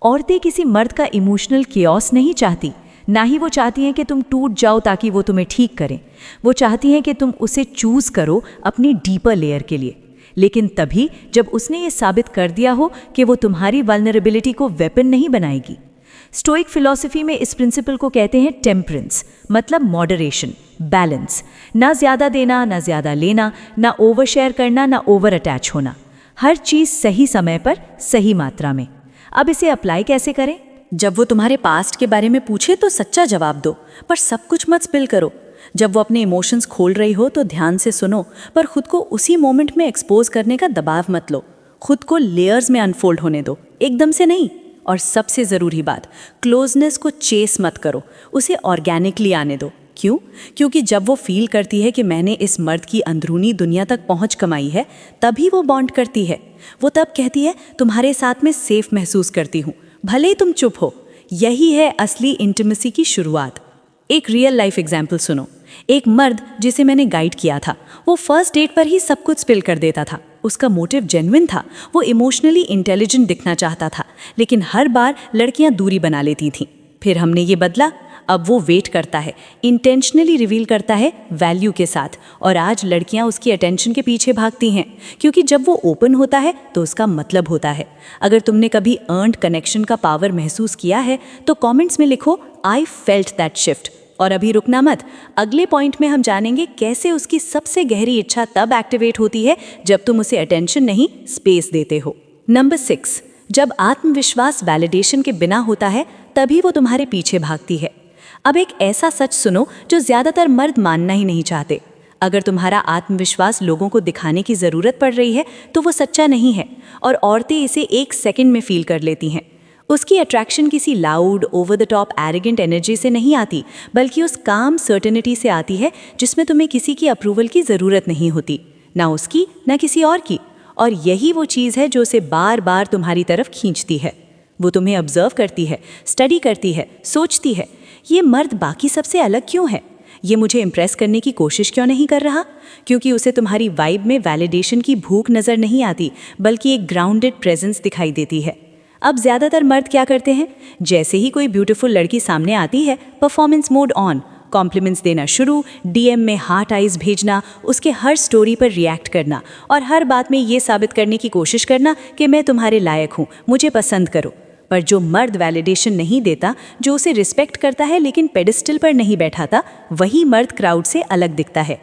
औरतें किसी मर्द का इमोशनल केओस नहीं चाहती, ना ही वो चाहती हैं कि तुम टूट जाओ ताकि वो तुम्हें ठीक करें। वो चाहती हैं कि तुम उसे चूज़ करो अपनी डीपर लेयर के लिए। लेकिन तभी जब उसने ये साबित कर दिया हो कि वो तुम्हारी वल्नरेबिलिटी को वेपन नहीं बनाएगी। स्टोइक फिलॉसफी में इस प्रिंसिपल को कहते हैं टेम्परेंस, मतलब मॉडरेशन, बैलेंस। ना ज़्यादा देना, ना ज़्यादा लेना, ना ओवर शेयर करना, ना ओवर अटैच होना। हर चीज़ सही समय पर, सही मात्रा में। अब इसे अप्लाई कैसे करें? जब वो तुम्हारे पास्ट के बारे में पूछे तो सच्चा जवाब दो, पर सब कुछ मत स्पिल करो। जब वो अपने इमोशंस खोल रही हो तो ध्यान से सुनो, पर खुद को उसी मोमेंट में एक्सपोज करने का दबाव मत लो। खुद को लेयर्स में अनफोल्ड होने दो, एकदम से नहीं। और सबसे ज़रूरी बात, क्लोजनेस को चेस मत करो, उसे ऑर्गेनिकली आने दो। क्यों? क्योंकि जब वो फील करती है कि मैंने इस मर्द की अंदरूनी दुनिया तक पहुंच कमाई है, तभी वो बॉन्ड करती है। वो तब कहती है तुम्हारे साथ में सेफ महसूस करती हूँ, भले ही तुम चुप हो। यही है असली इंटीमेसी की शुरुआत। एक रियल लाइफ एग्जाम्पल सुनो। एक मर्द जिसे मैंने गाइड किया था, वो फर्स्ट डेट पर ही सब कुछ स्पिल कर देता था। उसका मोटिव जेन्युइन था, वो इमोशनली इंटेलिजेंट दिखना चाहता था, लेकिन हर बार लड़कियां दूरी बना लेती थीं। फिर हमने ये बदला। अब वो वेट करता है, इंटेंशनली रिवील करता है वैल्यू के साथ। और आज लड़कियां उसकी अटेंशन के पीछे भागती हैं, क्योंकि जब वो ओपन होता है तो उसका मतलब होता है। अगर तुमने कभी अर्न्ड कनेक्शन का पावर महसूस किया है तो कमेंट्स में लिखो आई फेल्ट दैट शिफ्ट। और अभी रुकना मत, अगले पॉइंट में हम जानेंगे कैसे उसकी सबसे गहरी इच्छा तब एक्टिवेट होती है जब तुम उसे अटेंशन नहीं, स्पेस देते हो। नंबर 6, जब आत्मविश्वास वैलिडेशन के बिना होता है तभी वो तुम्हारे पीछे भागती है। अब एक ऐसा सच सुनो जो ज़्यादातर मर्द मानना ही नहीं चाहते। अगर तुम्हारा आत्मविश्वास लोगों को दिखाने की ज़रूरत पड़ रही है तो वो सच्चा नहीं है, और औरतें इसे 1 सेकंड में फील कर लेती हैं। उसकी अट्रैक्शन किसी loud, over the top, arrogant energy से नहीं आती, बल्कि उस काम सर्टेनिटी से आती है जिसमें तुम्हें किसी की अप्रूवल की ज़रूरत नहीं होती, ना उसकी ना किसी और की। और यही वो चीज़ है जो उसे बार बार तुम्हारी तरफ खींचती है। वो तुम्हें ऑब्जर्व करती है, स्टडी करती है, सोचती है, ये मर्द बाकी सबसे अलग क्यों है? ये मुझे इम्प्रेस करने की कोशिश क्यों नहीं कर रहा? क्योंकि उसे तुम्हारी वाइब में वैलिडेशन की भूख नज़र नहीं आती, बल्कि एक ग्राउंडेड प्रेजेंस दिखाई देती है। अब ज़्यादातर मर्द क्या करते हैं? जैसे ही कोई ब्यूटीफुल लड़की सामने आती है, परफॉर्मेंस मोड ऑन, कॉम्प्लीमेंट्स देना शुरू, डीएम में हार्ट आइज भेजना, उसके हर स्टोरी पर रिएक्ट करना, और हर बात में ये साबित करने की कोशिश करना कि मैं तुम्हारे लायक हूँ, मुझे पसंद करो। पर जो मर्द वैलिडेशन नहीं देता, जो उसे रिस्पेक्ट करता है लेकिन पेडिस्टल पर नहीं बैठाता, वही मर्द क्राउड से अलग दिखता है।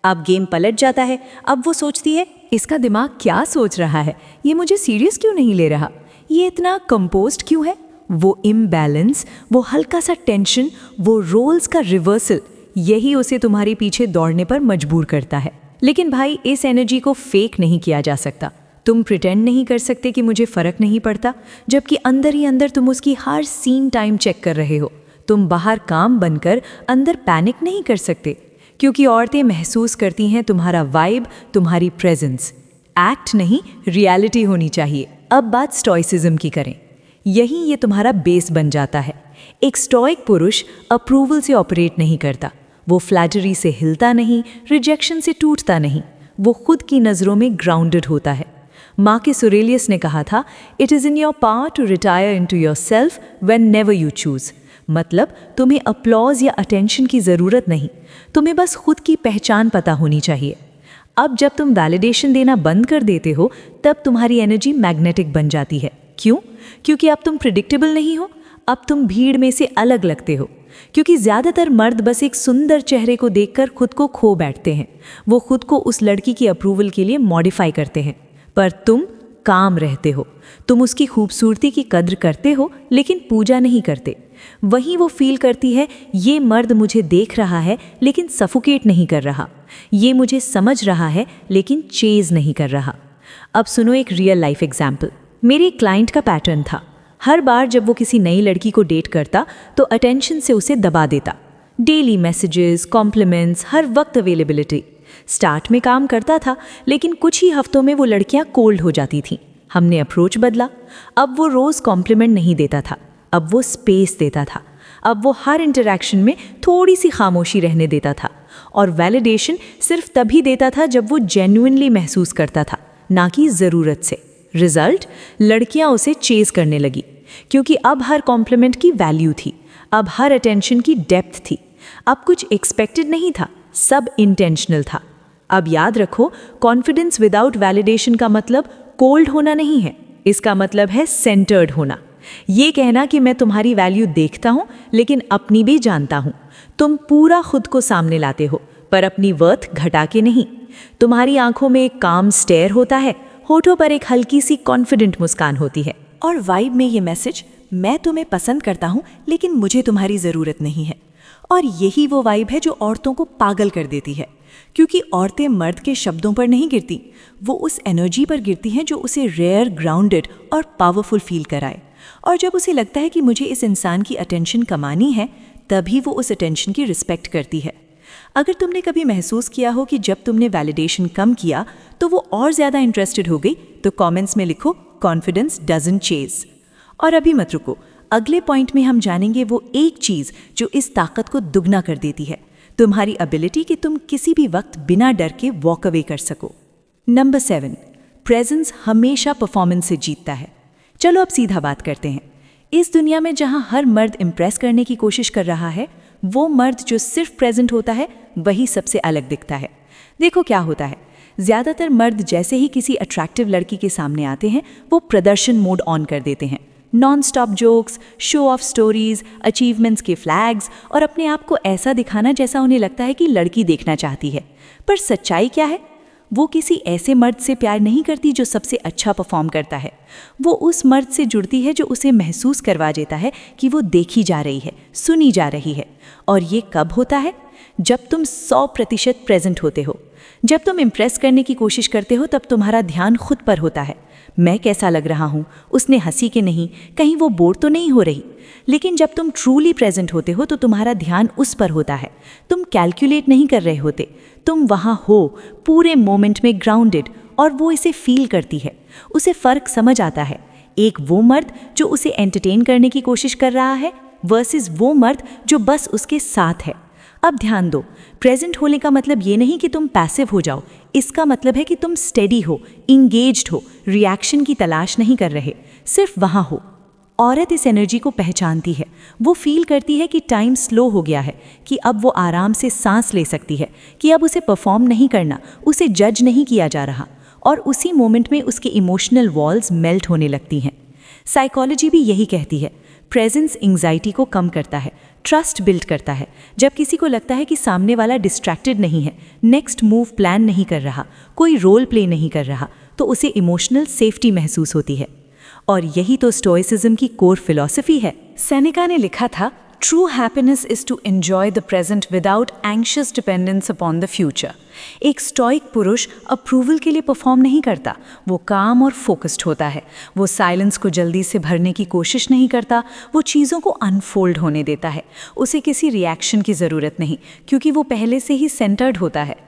अब गेम पलट जाता है। अब वो सोचती है, इसका दिमाग क्या सोच रहा है? ये मुझे सीरियस क्यों नहीं ले रहा? ये इतना कंपोज्ड क्यों है? वो इम्बैलेंस, वो हल्का सा टेंशन, वो रोल्स का रिवर्सल, यही उसे तुम्हारे पीछे दौड़ने पर मजबूर करता है। लेकिन भाई, इस एनर्जी को फेक नहीं किया जा सकता। तुम प्रिटेंड नहीं कर सकते कि मुझे फ़र्क नहीं पड़ता, जबकि अंदर ही अंदर तुम उसकी हर सीन टाइम चेक कर रहे हो। तुम बाहर काम बनकर अंदर पैनिक नहीं कर सकते, क्योंकि औरतें महसूस करती हैं तुम्हारा वाइब, तुम्हारी प्रेजेंस। एक्ट नहीं, रियलिटी होनी चाहिए। अब बात स्टॉइसिज्म की करें। यही ये तुम्हारा बेस बन जाता है। एक स्टॉइक पुरुष अप्रूवल से ऑपरेट नहीं करता, वो फ्लैटरी से हिलता नहीं, रिजेक्शन से टूटता नहीं, वो खुद की नज़रों में ग्राउंडेड होता है। मार्कस ऑरेलियस ने कहा था, it is in your power to retire into yourself when never you choose. मतलब तुम्हें अपलॉज या अटेंशन की ज़रूरत नहीं, तुम्हें बस खुद की पहचान पता होनी चाहिए। अब जब तुम वैलिडेशन देना बंद कर देते हो, तब तुम्हारी एनर्जी मैग्नेटिक बन जाती है। क्यों? क्योंकि अब तुम प्रिडिक्टेबल नहीं हो, अब तुम भीड़ में से अलग लगते हो। क्योंकि ज़्यादातर मर्द बस एक सुंदर चेहरे को देखकर खुद को खो बैठते हैं। वो खुद को उस लड़की की अप्रूवल के लिए मॉडिफाई करते हैं, पर तुम काम रहते हो। तुम उसकी खूबसूरती की कद्र करते हो, लेकिन पूजा नहीं करते। वहीं वो फील करती है, ये मर्द मुझे देख रहा है लेकिन सफोकेट नहीं कर रहा, ये मुझे समझ रहा है लेकिन चेज नहीं कर रहा। अब सुनो एक रियल लाइफ एग्जाम्पल। मेरे क्लाइंट का पैटर्न था, हर बार जब वो किसी नई लड़की को डेट करता तो अटेंशन से उसे दबा देता। डेली मैसेजेस, कॉम्प्लीमेंट्स, हर वक्त अवेलेबिलिटी। स्टार्ट में काम करता था, लेकिन कुछ ही हफ्तों में वो लड़कियां कोल्ड हो जाती थीं। हमने अप्रोच बदला। अब वो रोज़ कॉम्प्लीमेंट नहीं देता था, अब वो स्पेस देता था। अब वो हर इंटरैक्शन में थोड़ी सी खामोशी रहने देता था, और वैलिडेशन सिर्फ तभी देता था जब वो जेन्युइनली महसूस करता था, ना कि ज़रूरत से। रिजल्ट, लड़कियां उसे चेज़ करने लगी, क्योंकि अब हर कॉम्प्लीमेंट की वैल्यू थी, अब हर अटेंशन की डेप्थ थी। अब कुछ एक्सपेक्टेड नहीं था, सब इंटेंशनल था। अब याद रखो, कॉन्फिडेंस विदाउट वैलिडेशन का मतलब कोल्ड होना नहीं है, इसका मतलब है सेंटर्ड होना। ये कहना कि मैं तुम्हारी वैल्यू देखता हूँ लेकिन अपनी भी जानता हूँ। तुम पूरा खुद को सामने लाते हो पर अपनी वर्थ घटा के नहीं। तुम्हारी आंखों में एक काम स्टेयर होता है, होठों पर एक हल्की सी कॉन्फिडेंट मुस्कान होती है। और वाइब में ये मैसेज, मैं तुम्हें पसंद करता हूँ लेकिन मुझे तुम्हारी ज़रूरत नहीं है। और यही वो वाइब है जो औरतों को पागल कर देती है, क्योंकि औरतें मर्द के शब्दों पर नहीं गिरती, वो उस एनर्जी पर गिरती हैं जो उसे रेयर, ग्राउंडेड और पावरफुल फील कराए। और जब उसे लगता है कि मुझे इस इंसान की अटेंशन कमानी है, तभी वो उस अटेंशन की रिस्पेक्ट करती है। अगर तुमने कभी महसूस किया हो कि जब तुमने वैलिडेशन कम किया तो वो और ज़्यादा इंटरेस्टेड हो गई, तो कमेंट्स में लिखो कॉन्फिडेंस डजंट चेज। और अभी मत रुको, अगले पॉइंट में हम जानेंगे वो एक चीज़ जो इस ताकत को दुगना कर देती है, तुम्हारी एबिलिटी कि तुम किसी भी वक्त बिना डर के वॉक अवे कर सको। नंबर 7, प्रेजेंस हमेशा परफॉर्मेंस से जीतता है। चलो अब सीधा बात करते हैं। इस दुनिया में जहां हर मर्द इम्प्रेस करने की कोशिश कर रहा है, वो मर्द जो सिर्फ प्रेजेंट होता है वही सबसे अलग दिखता है। देखो क्या होता है, ज़्यादातर मर्द जैसे ही किसी अट्रैक्टिव लड़की के सामने आते हैं, वो प्रदर्शन मोड ऑन कर देते हैं। Non stop jokes, show off stories, achievements के फ्लैग्स और अपने आप को ऐसा दिखाना जैसा उन्हें लगता है कि लड़की देखना चाहती है। पर सच्चाई क्या है? वो किसी ऐसे मर्द से प्यार नहीं करती जो सबसे अच्छा परफॉर्म करता है। वो उस मर्द से जुड़ती है जो उसे महसूस करवा देता है कि वो देखी जा रही है, सुनी जा रही है। और ये कब होता है? जब तुम 100% प्रेजेंट होते हो। जब तुम इम्प्रेस करने की कोशिश करते हो तब तुम्हारा ध्यान खुद पर होता है। मैं कैसा लग रहा हूँ, उसने हंसी के नहीं, कहीं वो बोर तो नहीं हो रही। लेकिन जब तुम ट्रूली प्रेजेंट होते हो तो तुम्हारा ध्यान उस पर होता है। तुम कैलकुलेट नहीं कर रहे होते, तुम वहाँ हो, पूरे मोमेंट में ग्राउंडेड। और वो इसे फील करती है, उसे फ़र्क समझ आता है। एक वो मर्द जो उसे एंटरटेन करने की कोशिश कर रहा है वर्सेस वो मर्द जो बस उसके साथ है। अब ध्यान दो, प्रेजेंट होने का मतलब ये नहीं कि तुम पैसिव हो जाओ, इसका मतलब है कि तुम स्टेडी हो, इंगेज्ड हो, रिएक्शन की तलाश नहीं कर रहे, सिर्फ वहाँ हो। औरत इस एनर्जी को पहचानती है, वो फील करती है कि टाइम स्लो हो गया है, कि अब वो आराम से सांस ले सकती है, कि अब उसे परफॉर्म नहीं करना, उसे जज नहीं किया जा रहा। और उसी मोमेंट में उसके इमोशनल वॉल्स मेल्ट होने लगती हैं। साइकोलॉजी भी यही कहती है, प्रेजेंस एंग्जाइटी को कम करता है, ट्रस्ट बिल्ड करता है। जब किसी को लगता है कि सामने वाला डिस्ट्रैक्टेड नहीं है, नेक्स्ट मूव प्लान नहीं कर रहा, कोई रोल प्ले नहीं कर रहा, तो उसे इमोशनल सेफ्टी महसूस होती है। और यही तो स्टोइसिज्म की कोर फिलॉसफी है। सेनेका ने लिखा था, true happiness is to enjoy the present without anxious dependence upon the future. एक स्टोइक पुरुष अप्रूवल के लिए परफॉर्म नहीं करता, वो काम और फोकस्ड होता है। वो साइलेंस को जल्दी से भरने की कोशिश नहीं करता, वो चीज़ों को अनफोल्ड होने देता है। उसे किसी रिएक्शन की ज़रूरत नहीं, क्योंकि वो पहले से ही सेंटर्ड होता है।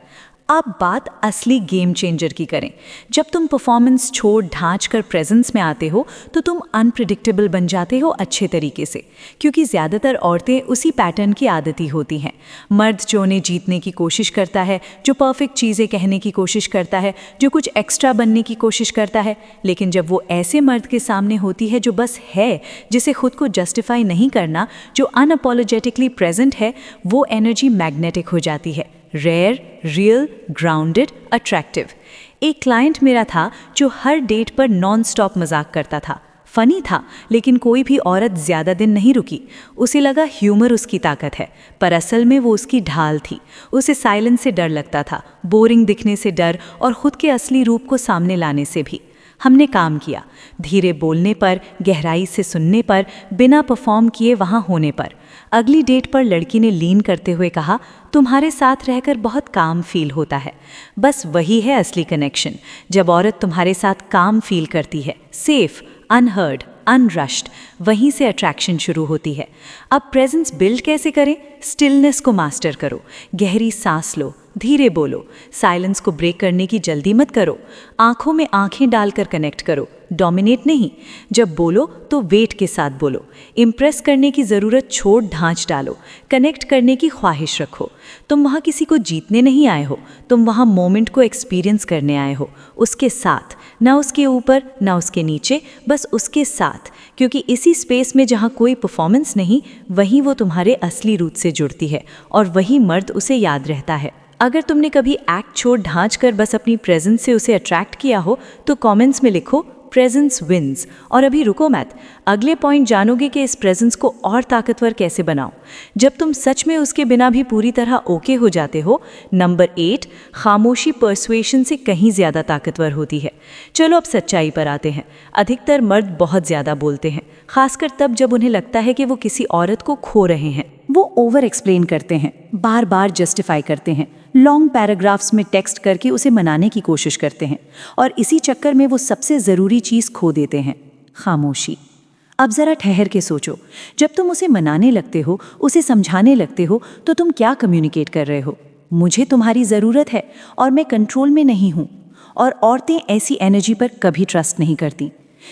अब बात असली गेम चेंजर की करें। जब तुम परफॉर्मेंस छोड़ ढांच कर प्रेजेंस में आते हो तो तुम अनप्रिडिक्टेबल बन जाते हो अच्छे तरीके से, क्योंकि ज़्यादातर औरतें उसी पैटर्न की आदती होती हैं। मर्द जो उन्हें जीतने की कोशिश करता है, जो परफेक्ट चीज़ें कहने की कोशिश करता है, जो कुछ एक्स्ट्रा बनने की कोशिश करता है। लेकिन जब वो ऐसे मर्द के सामने होती है जो बस है, जिसे खुद को जस्टिफाई नहीं करना, जो अनअपोलोजेटिकली प्रेजेंट है, वो एनर्जी मैग्नेटिक हो जाती है, रेयर, रियल, ग्राउंडेड, अट्रैक्टिव। एक क्लाइंट मेरा था जो हर डेट पर नॉन स्टॉप मजाक करता था। फनी था, लेकिन कोई भी औरत ज़्यादा दिन नहीं रुकी। उसे लगा ह्यूमर उसकी ताकत है, पर असल में वो उसकी ढाल थी। उसे साइलेंस से डर लगता था, बोरिंग दिखने से डर, और खुद के असली रूप को सामने लाने से भी। हमने काम किया, धीरे बोलने पर, गहराई से सुनने पर, बिना परफॉर्म किए वहाँ होने पर। अगली डेट पर लड़की ने लीन करते हुए कहा, तुम्हारे साथ रहकर बहुत काम फील होता है। बस वही है असली कनेक्शन, जब औरत तुम्हारे साथ काम फील करती है, सेफ, अनहर्ड, अनरश्ड, वहीं से अट्रैक्शन शुरू होती है। अब प्रेजेंस बिल्ड कैसे करें? स्टिलनेस को मास्टर करो, गहरी सांस लो, धीरे बोलो, साइलेंस को ब्रेक करने की जल्दी मत करो, आंखों में आंखें डालकर कनेक्ट करो, डोमिनेट नहीं। जब बोलो तो वेट के साथ बोलो, इम्प्रेस करने की ज़रूरत छोड़ ढांच डालो, कनेक्ट करने की ख्वाहिश रखो। तुम वहाँ किसी को जीतने नहीं आए हो, तुम वहाँ मोमेंट को एक्सपीरियंस करने आए हो, उसके साथ, ना उसके ऊपर ना उसके नीचे, बस उसके साथ। क्योंकि इसी स्पेस में जहाँ कोई परफॉर्मेंस नहीं, वहीं वो तुम्हारे असली रूट से जुड़ती है, और वही मर्द उसे याद रहता है। अगर तुमने कभी एक्ट छोड़ ढांच कर बस अपनी प्रेजेंस से उसे अट्रैक्ट किया हो तो कमेंट्स में लिखो प्रेजेंस विंस। और अभी रुको मत, अगले पॉइंट जानोगे कि इस प्रेजेंस को और ताकतवर कैसे बनाओ जब तुम सच में उसके बिना भी पूरी तरह ओके हो जाते हो। नंबर 8, खामोशी पर्सुएशन से कहीं ज़्यादा ताकतवर होती है। चलो अब सच्चाई पर आते हैं। अधिकतर मर्द बहुत ज़्यादा बोलते हैं, खासकर तब जब उन्हें लगता है कि वो किसी औरत को खो रहे हैं। वो ओवर एक्सप्लेन करते हैं, बार बार जस्टिफाई करते हैं, लॉन्ग पैराग्राफ्स में टेक्स्ट करके उसे मनाने की कोशिश करते हैं, और इसी चक्कर में वो सबसे ज़रूरी चीज़ खो देते हैं, खामोशी। अब ज़रा ठहर के सोचो, जब तुम उसे मनाने लगते हो, उसे समझाने लगते हो, तो तुम क्या कम्युनिकेट कर रहे हो? मुझे तुम्हारी ज़रूरत है और मैं कंट्रोल में नहीं हूँ। और औरतें ऐसी एनर्जी पर कभी ट्रस्ट नहीं करती।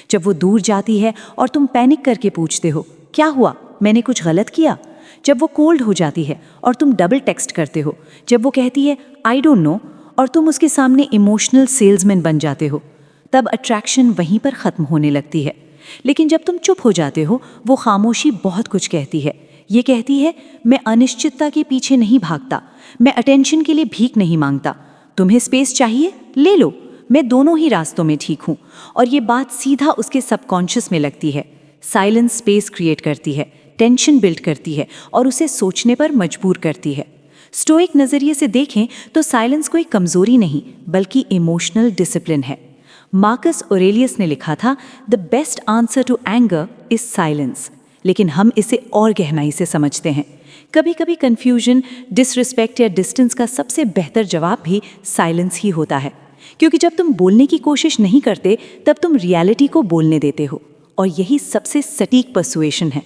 जब वो दूर जाती है और तुम पैनिक करके पूछते हो, क्या हुआ, मैंने कुछ गलत किया? जब वो कोल्ड हो जाती है और तुम डबल टेक्स्ट करते हो, जब वो कहती है आई डोंट नो और तुम उसके सामने इमोशनल सेल्समैन बन जाते हो, तब अट्रैक्शन वहीं पर ख़त्म होने लगती है। लेकिन जब तुम चुप हो जाते हो, वो खामोशी बहुत कुछ कहती है। ये कहती है, मैं अनिश्चितता के पीछे नहीं भागता, मैं अटेंशन के लिए भीख नहीं मांगता, तुम्हें स्पेस चाहिए ले लो, मैं दोनों ही रास्तों में ठीक हूँ। और ये बात सीधा उसके सबकॉन्शियस में लगती है। साइलेंस स्पेस क्रिएट करती है, टेंशन बिल्ड करती है और उसे सोचने पर मजबूर करती है। स्टोइक नज़रिए से देखें तो साइलेंस कोई कमज़ोरी नहीं बल्कि इमोशनल डिसिप्लिन है। मार्कस ऑरेलियस ने लिखा था, the best answer to anger is silence. लेकिन हम इसे और गहराई से समझते हैं। कभी कभी कन्फ्यूजन, डिसरिस्पेक्ट या डिस्टेंस का सबसे बेहतर जवाब भी साइलेंस ही होता है, क्योंकि जब तुम बोलने की कोशिश नहीं करते तब तुम रियलिटी को बोलने देते हो, और यही सबसे सटीक पर्सुएशन है।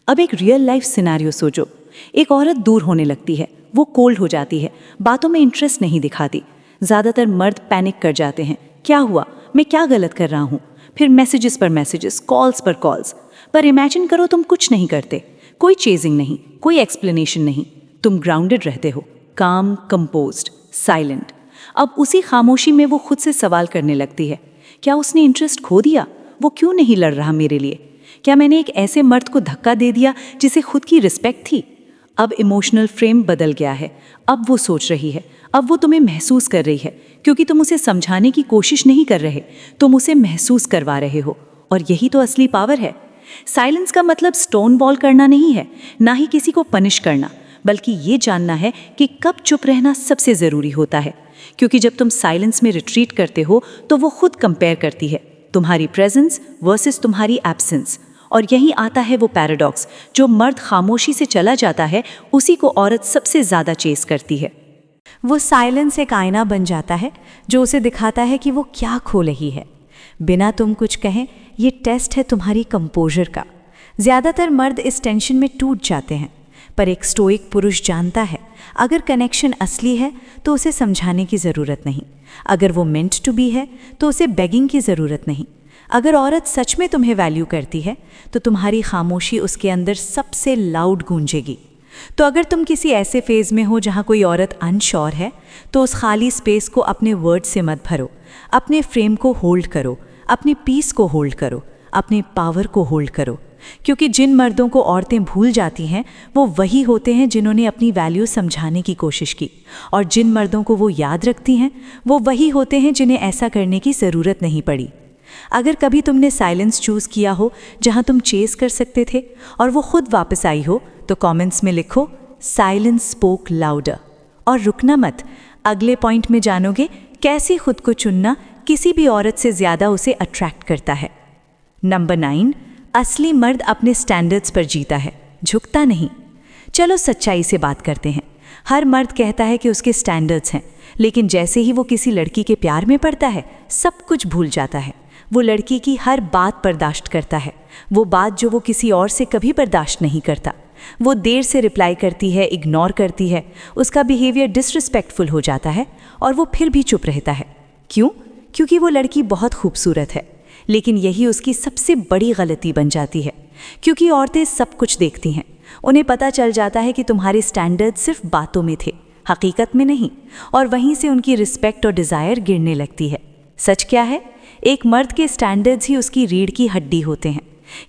अब एक रियल लाइफ सिनेरियो सोचो। एक औरत दूर होने लगती है, वो कोल्ड हो जाती है, बातों में इंटरेस्ट नहीं दिखाती। ज़्यादातर मर्द पैनिक कर जाते हैं, क्या हुआ, मैं क्या गलत कर रहा हूँ? फिर मैसेजेस पर मैसेजेस, कॉल्स पर कॉल्स। पर इमेजिन करो तुम कुछ नहीं करते, कोई चेजिंग नहीं, कोई एक्सप्लेनेशन नहीं, तुम ग्राउंडेड रहते हो, काम, कंपोज्ड, साइलेंट। अब उसी खामोशी में वो खुद से सवाल करने लगती है, क्या उसने इंटरेस्ट खो दिया? वो क्यों नहीं लड़ रहा मेरे लिए? क्या मैंने एक ऐसे मर्द को धक्का दे दिया जिसे खुद की रिस्पेक्ट थी? अब इमोशनल फ्रेम बदल गया है। अब वो सोच रही है, अब वो तुम्हें महसूस कर रही है, क्योंकि तुम उसे समझाने की कोशिश नहीं कर रहे, तुम उसे महसूस करवा रहे हो। और यही तो असली पावर है। साइलेंस का मतलब स्टोन वॉल करना नहीं है, ना ही किसी को पनिश करना, बल्कि ये जानना है कि कब चुप रहना सबसे ज़रूरी होता है। क्योंकि जब तुम साइलेंस में रिट्रीट करते हो तो वो खुद कंपेयर करती है, तुम्हारी प्रेजेंस वर्सेस तुम्हारी एब्सेंस। और यही आता है वो पैराडॉक्स, जो मर्द खामोशी से चला जाता है उसी को औरत सबसे ज़्यादा चेस करती है। वो साइलेंस एक आईना बन जाता है जो उसे दिखाता है कि वो क्या खो रही है। बिना तुम कुछ कहें, ये टेस्ट है तुम्हारी कंपोजर का। ज़्यादातर मर्द इस टेंशन में टूट जाते हैं, पर एक स्टोइक पुरुष जानता है, अगर कनेक्शन असली है तो उसे समझाने की ज़रूरत नहीं, अगर वो मेंट टू बी है तो उसे बेगिंग की ज़रूरत नहीं। अगर औरत सच में तुम्हें वैल्यू करती है तो तुम्हारी खामोशी उसके अंदर सबसे लाउड गूंजेगी। तो अगर तुम किसी ऐसे फेज़ में हो जहाँ कोई औरत अनश्योर है, तो उस खाली स्पेस को अपने वर्ड से मत भरो, अपने फ्रेम को होल्ड करो, अपनी पीस को होल्ड करो, अपने पावर को होल्ड करो। क्योंकि जिन मर्दों को औरतें भूल जाती हैं वो वही होते हैं जिन्होंने अपनी वैल्यू समझाने की कोशिश की, और जिन मर्दों को वो याद रखती हैं वो वही होते हैं जिन्हें ऐसा करने की ज़रूरत नहीं पड़ी। अगर कभी तुमने साइलेंस चूज़ किया हो जहां तुम चेस कर सकते थे और वो खुद वापस आई हो, तो कमेंट्स में लिखो साइलेंस स्पोक लाउडर। और रुकना मत, अगले पॉइंट में जानोगे कैसे खुद को चुनना किसी भी औरत से ज़्यादा उसे अट्रैक्ट करता है। नंबर 9, असली मर्द अपने स्टैंडर्ड्स पर जीता है, झुकता नहीं। चलो सच्चाई से बात करते हैं। हर मर्द कहता है कि उसके स्टैंडर्ड्स हैं, लेकिन जैसे ही वो किसी लड़की के प्यार में पड़ता है सब कुछ भूल जाता है। वो लड़की की हर बात बर्दाश्त करता है, वो बात जो वो किसी और से कभी बर्दाश्त नहीं करता। वो देर से रिप्लाई करती है, इग्नोर करती है, उसका बिहेवियर डिसरिस्पेक्टफुल हो जाता है और वो फिर भी चुप रहता है। क्यों? क्योंकि वो लड़की बहुत खूबसूरत है। लेकिन यही उसकी सबसे बड़ी गलती बन जाती है, क्योंकि औरतें सब कुछ देखती हैं। उन्हें पता चल जाता है कि तुम्हारे स्टैंडर्ड सिर्फ बातों में थे, हकीकत में नहीं, और वहीं से उनकी रिस्पेक्ट और डिज़ायर गिरने लगती है। सच क्या है? एक मर्द के स्टैंडर्ड्स ही उसकी रीढ़ की हड्डी होते हैं।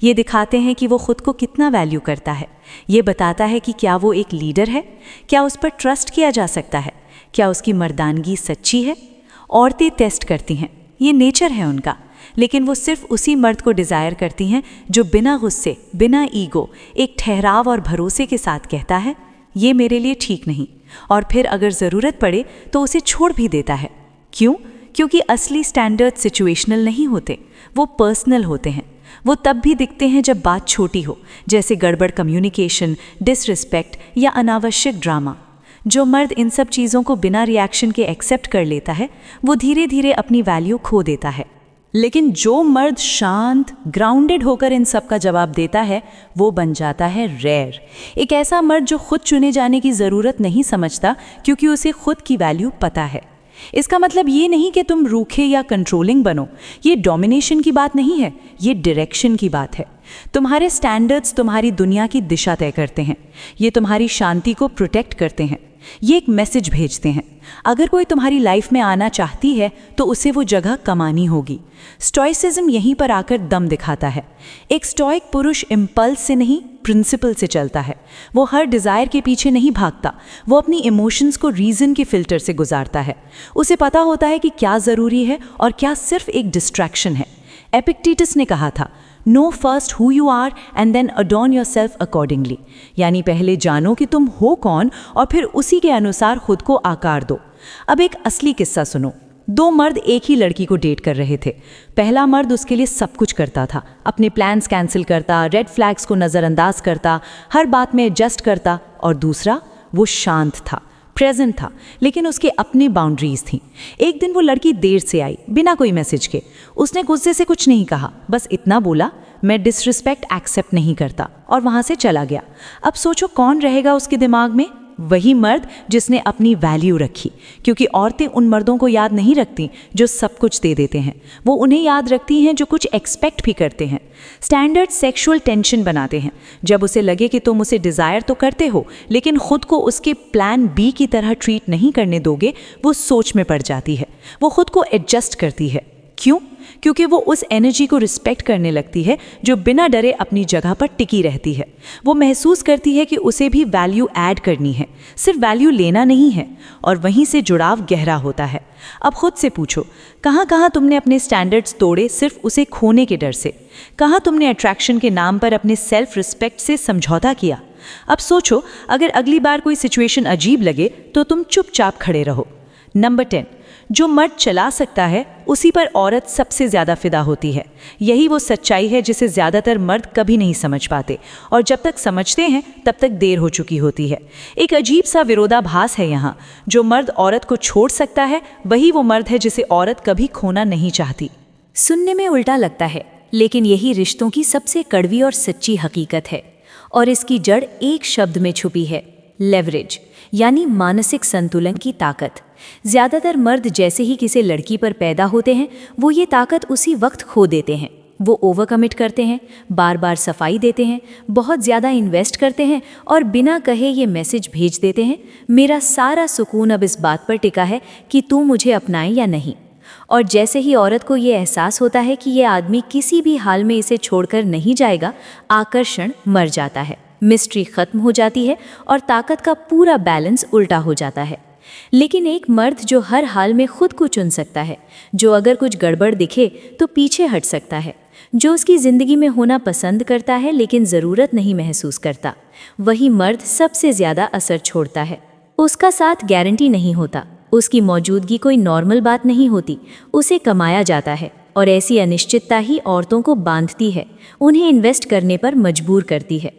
ये दिखाते हैं कि वो खुद को कितना वैल्यू करता है। ये बताता है कि क्या वो एक लीडर है, क्या उस पर ट्रस्ट किया जा सकता है, क्या उसकी मर्दानगी सच्ची है? औरतें टेस्ट करती हैं, ये नेचर है उनका, लेकिन वो सिर्फ उसी मर्द को डिज़ायर करती हैं जो बिना गुस्से, बिना ईगो, एक ठहराव और भरोसे के साथ कहता है ये मेरे लिए ठीक नहीं, और फिर अगर ज़रूरत पड़े तो उसे छोड़ भी देता है। क्यों? क्योंकि असली स्टैंडर्ड सिचुएशनल नहीं होते, वो पर्सनल होते हैं। वो तब भी दिखते हैं जब बात छोटी हो, जैसे गड़बड़ कम्युनिकेशन, डिसरिस्पेक्ट या अनावश्यक ड्रामा। जो मर्द इन सब चीज़ों को बिना रिएक्शन के एक्सेप्ट कर लेता है, वो धीरे धीरे अपनी वैल्यू खो देता है। लेकिन जो मर्द शांत, ग्राउंडेड होकर इन सब का जवाब देता है, वो बन जाता है रेयर। एक ऐसा मर्द जो खुद चुने जाने की ज़रूरत नहीं समझता, क्योंकि उसे खुद की वैल्यू पता है। इसका मतलब ये नहीं कि तुम रूखे या कंट्रोलिंग बनो, ये डोमिनेशन की बात नहीं है, ये डायरेक्शन की बात है। तुम्हारे स्टैंडर्ड्स तुम्हारी दुनिया की दिशा तय करते हैं, ये तुम्हारी शांति को प्रोटेक्ट करते हैं, ये एक मैसेज भेजते हैं। अगर कोई तुम्हारी लाइफ में आना चाहती है तो उसे वो जगह कमानी होगी। स्टोइसिज्म यहीं पर आकर दम दिखाता है। एक स्टोइक पुरुष इम्पल्स से नहीं, प्रिंसिपल से चलता है। वो हर डिज़ायर के पीछे नहीं भागता, वो अपनी इमोशंस को रीज़न के फिल्टर से गुजारता है। उसे पता होता है कि क्या ज़रूरी है और क्या सिर्फ एक डिस्ट्रैक्शन है। एपिक्टेटस ने कहा था, know first who you are and then adorn yourself accordingly, यानी पहले जानो कि तुम हो कौन और फिर उसी के अनुसार खुद को आकार दो। अब एक असली किस्सा सुनो। दो मर्द एक ही लड़की को डेट कर रहे थे। पहला मर्द उसके लिए सब कुछ करता था, अपने प्लान्स कैंसिल करता, रेड फ्लैग्स को नज़रअंदाज करता, हर बात में एडजस्ट करता, और दूसरा वो शांत था, प्रेजेंट था, लेकिन उसके अपनी बाउंड्रीज थीं। एक दिन वो लड़की देर से आई, बिना कोई मैसेज के। उसने गुस्से से कुछ नहीं कहा, बस इतना बोला, मैं डिसरिस्पेक्ट एक्सेप्ट नहीं करता, और वहाँ से चला गया। अब सोचो कौन रहेगा उसके दिमाग में? वही मर्द जिसने अपनी वैल्यू रखी, क्योंकि औरतें उन मर्दों को याद नहीं रखती जो सब कुछ दे देते हैं, वो उन्हें याद रखती हैं जो कुछ एक्सपेक्ट भी करते हैं। स्टैंडर्ड सेक्सुअल टेंशन बनाते हैं। जब उसे लगे कि तुम उसे डिज़ायर तो करते हो, लेकिन खुद को उसके प्लान बी की तरह ट्रीट नहीं करने दोगे, वो सोच में पड़ जाती है, वो खुद को एडजस्ट करती है। क्यों? क्योंकि वो उस एनर्जी को रिस्पेक्ट करने लगती है जो बिना डरे अपनी जगह पर टिकी रहती है। वो महसूस करती है कि उसे भी वैल्यू ऐड करनी है, सिर्फ वैल्यू लेना नहीं है, और वहीं से जुड़ाव गहरा होता है। अब खुद से पूछो, कहाँ कहाँ तुमने अपने स्टैंडर्ड्स तोड़े सिर्फ उसे खोने के डर से? कहाँ तुमने अट्रैक्शन के नाम पर अपने सेल्फ रिस्पेक्ट से समझौता किया? अब सोचो, अगर अगली बार कोई सिचुएशन अजीब लगे तो तुम चुपचाप खड़े रहो। नंबर 10, जो मर्द चला सकता है उसी पर औरत सबसे ज़्यादा फिदा होती है। यही वो सच्चाई है जिसे ज़्यादातर मर्द कभी नहीं समझ पाते, और जब तक समझते हैं तब तक देर हो चुकी होती है। एक अजीब सा विरोधाभास है यहाँ। जो मर्द औरत को छोड़ सकता है वही वो मर्द है जिसे औरत कभी खोना नहीं चाहती। सुनने में उल्टा लगता है, लेकिन यही रिश्तों की सबसे कड़वी और सच्ची हकीकत है, और इसकी जड़ एक शब्द में छुपी है, लेवरेज, यानी मानसिक संतुलन की ताकत। ज़्यादातर मर्द जैसे ही किसी लड़की पर पैदा होते हैं, वो ये ताकत उसी वक्त खो देते हैं। वो ओवर कमिट करते हैं, बार बार सफाई देते हैं, बहुत ज़्यादा इन्वेस्ट करते हैं, और बिना कहे ये मैसेज भेज देते हैं, मेरा सारा सुकून अब इस बात पर टिका है कि तू मुझे अपनाए या नहीं। और जैसे ही औरत को ये एहसास होता है कि ये आदमी किसी भी हाल में इसे छोड़कर नहीं जाएगा, आकर्षण मर जाता है, मिस्ट्री खत्म हो जाती है, और ताकत का पूरा बैलेंस उल्टा हो जाता है। लेकिन एक मर्द जो हर हाल में खुद को चुन सकता है, जो अगर कुछ गड़बड़ दिखे तो पीछे हट सकता है, जो उसकी ज़िंदगी में होना पसंद करता है लेकिन ज़रूरत नहीं महसूस करता, वही मर्द सबसे ज़्यादा असर छोड़ता है। उसका साथ गारंटी नहीं होता, उसकी मौजूदगी कोई नॉर्मल बात नहीं होती, उसे कमाया जाता है, और ऐसी अनिश्चितता ही औरतों को बांधती है, उन्हें इन्वेस्ट करने पर मजबूर करती है।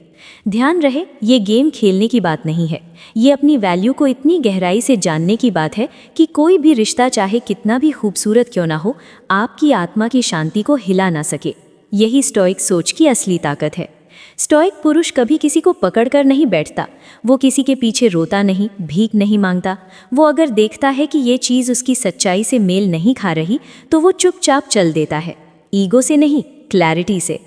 ध्यान रहे, ये गेम खेलने की बात नहीं है, ये अपनी वैल्यू को इतनी गहराई से जानने की बात है कि कोई भी रिश्ता चाहे कितना भी खूबसूरत क्यों ना हो, आपकी आत्मा की शांति को हिला ना सके। यही स्टोइक सोच की असली ताकत है। स्टोइक पुरुष कभी किसी को पकड़कर नहीं बैठता, वो किसी के पीछे रोता नहीं, भीख नहीं मांगता। वो अगर देखता है कि ये चीज़ उसकी सच्चाई से मेल नहीं खा रही तो वो चुपचाप चल देता है, ईगो से नहीं, क्लैरिटी से।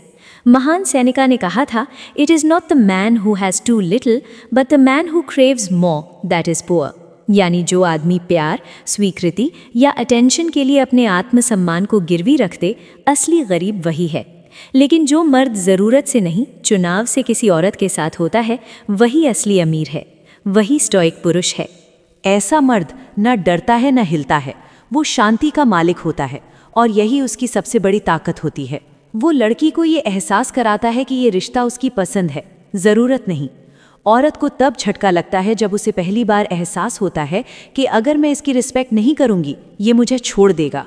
महान सैनिका ने कहा था, it is not the man who has too little but the man who craves more that is poor. यानी जो आदमी प्यार, स्वीकृति या अटेंशन के लिए अपने आत्मसम्मान को गिरवी रख दे, असली गरीब वही है। लेकिन जो मर्द ज़रूरत से नहीं, चुनाव से किसी औरत के साथ होता है, वही असली अमीर है, वही स्टोइक पुरुष है। ऐसा मर्द न डरता है न हिलता है, वो शांति का मालिक होता है और यही उसकी सबसे बड़ी ताकत होती है। वो लड़की को ये एहसास कराता है कि ये रिश्ता उसकी पसंद है, ज़रूरत नहीं। औरत को तब झटका लगता है जब उसे पहली बार एहसास होता है कि अगर मैं इसकी रिस्पेक्ट नहीं करूँगी ये मुझे छोड़ देगा।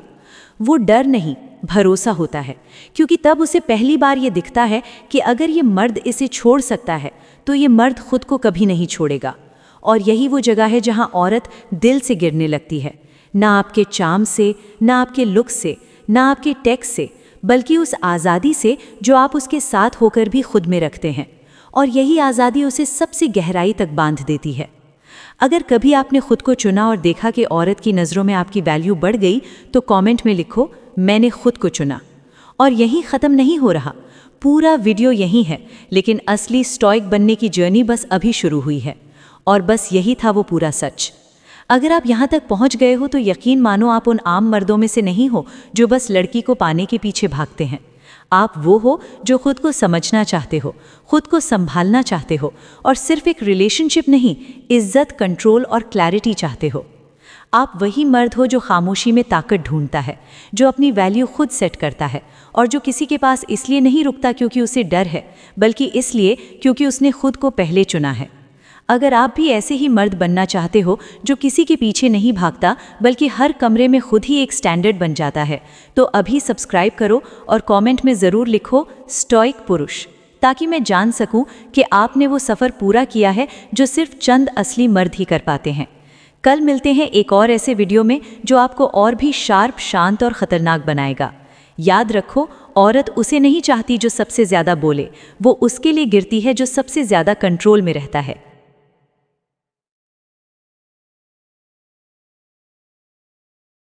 वो डर नहीं, भरोसा होता है, क्योंकि तब उसे पहली बार ये दिखता है कि अगर ये मर्द इसे छोड़ सकता है तो ये मर्द खुद को कभी नहीं छोड़ेगा। और यही वो जगह है जहाँ औरत दिल से गिरने लगती है, ना आपके चार्म से, ना आपके लुक से, ना आपके टेक्स्ट से, बल्कि उस आज़ादी से जो आप उसके साथ होकर भी खुद में रखते हैं। और यही आज़ादी उसे सबसे गहराई तक बांध देती है। अगर कभी आपने खुद को चुना और देखा कि औरत की नज़रों में आपकी वैल्यू बढ़ गई, तो कमेंट में लिखो, मैंने खुद को चुना। और यही ख़त्म नहीं हो रहा, पूरा वीडियो यही है, लेकिन असली स्टॉइक बनने की जर्नी बस अभी शुरू हुई है। और बस यही था वो पूरा सच। अगर आप यहाँ तक पहुँच गए हो तो यकीन मानो आप उन आम मर्दों में से नहीं हो जो बस लड़की को पाने के पीछे भागते हैं। आप वो हो जो खुद को समझना चाहते हो, खुद को संभालना चाहते हो, और सिर्फ एक रिलेशनशिप नहीं, इज्जत, कंट्रोल और क्लैरिटी चाहते हो। आप वही मर्द हो जो खामोशी में ताकत ढूंढता है, जो अपनी वैल्यू खुद सेट करता है, और जो किसी के पास इसलिए नहीं रुकता क्योंकि उसे डर है, बल्कि इसलिए क्योंकि उसने खुद को पहले चुना है। अगर आप भी ऐसे ही मर्द बनना चाहते हो जो किसी के पीछे नहीं भागता बल्कि हर कमरे में खुद ही एक स्टैंडर्ड बन जाता है, तो अभी सब्सक्राइब करो और कमेंट में ज़रूर लिखो स्टॉइक पुरुष, ताकि मैं जान सकूं कि आपने वो सफ़र पूरा किया है जो सिर्फ चंद असली मर्द ही कर पाते हैं। कल मिलते हैं एक और ऐसे वीडियो में जो आपको और भी शार्प, शांत और ख़तरनाक बनाएगा। याद रखो, औरत उसे नहीं चाहती जो सबसे ज़्यादा बोले, वो उसके लिए गिरती है जो सबसे ज़्यादा कंट्रोल में रहता है।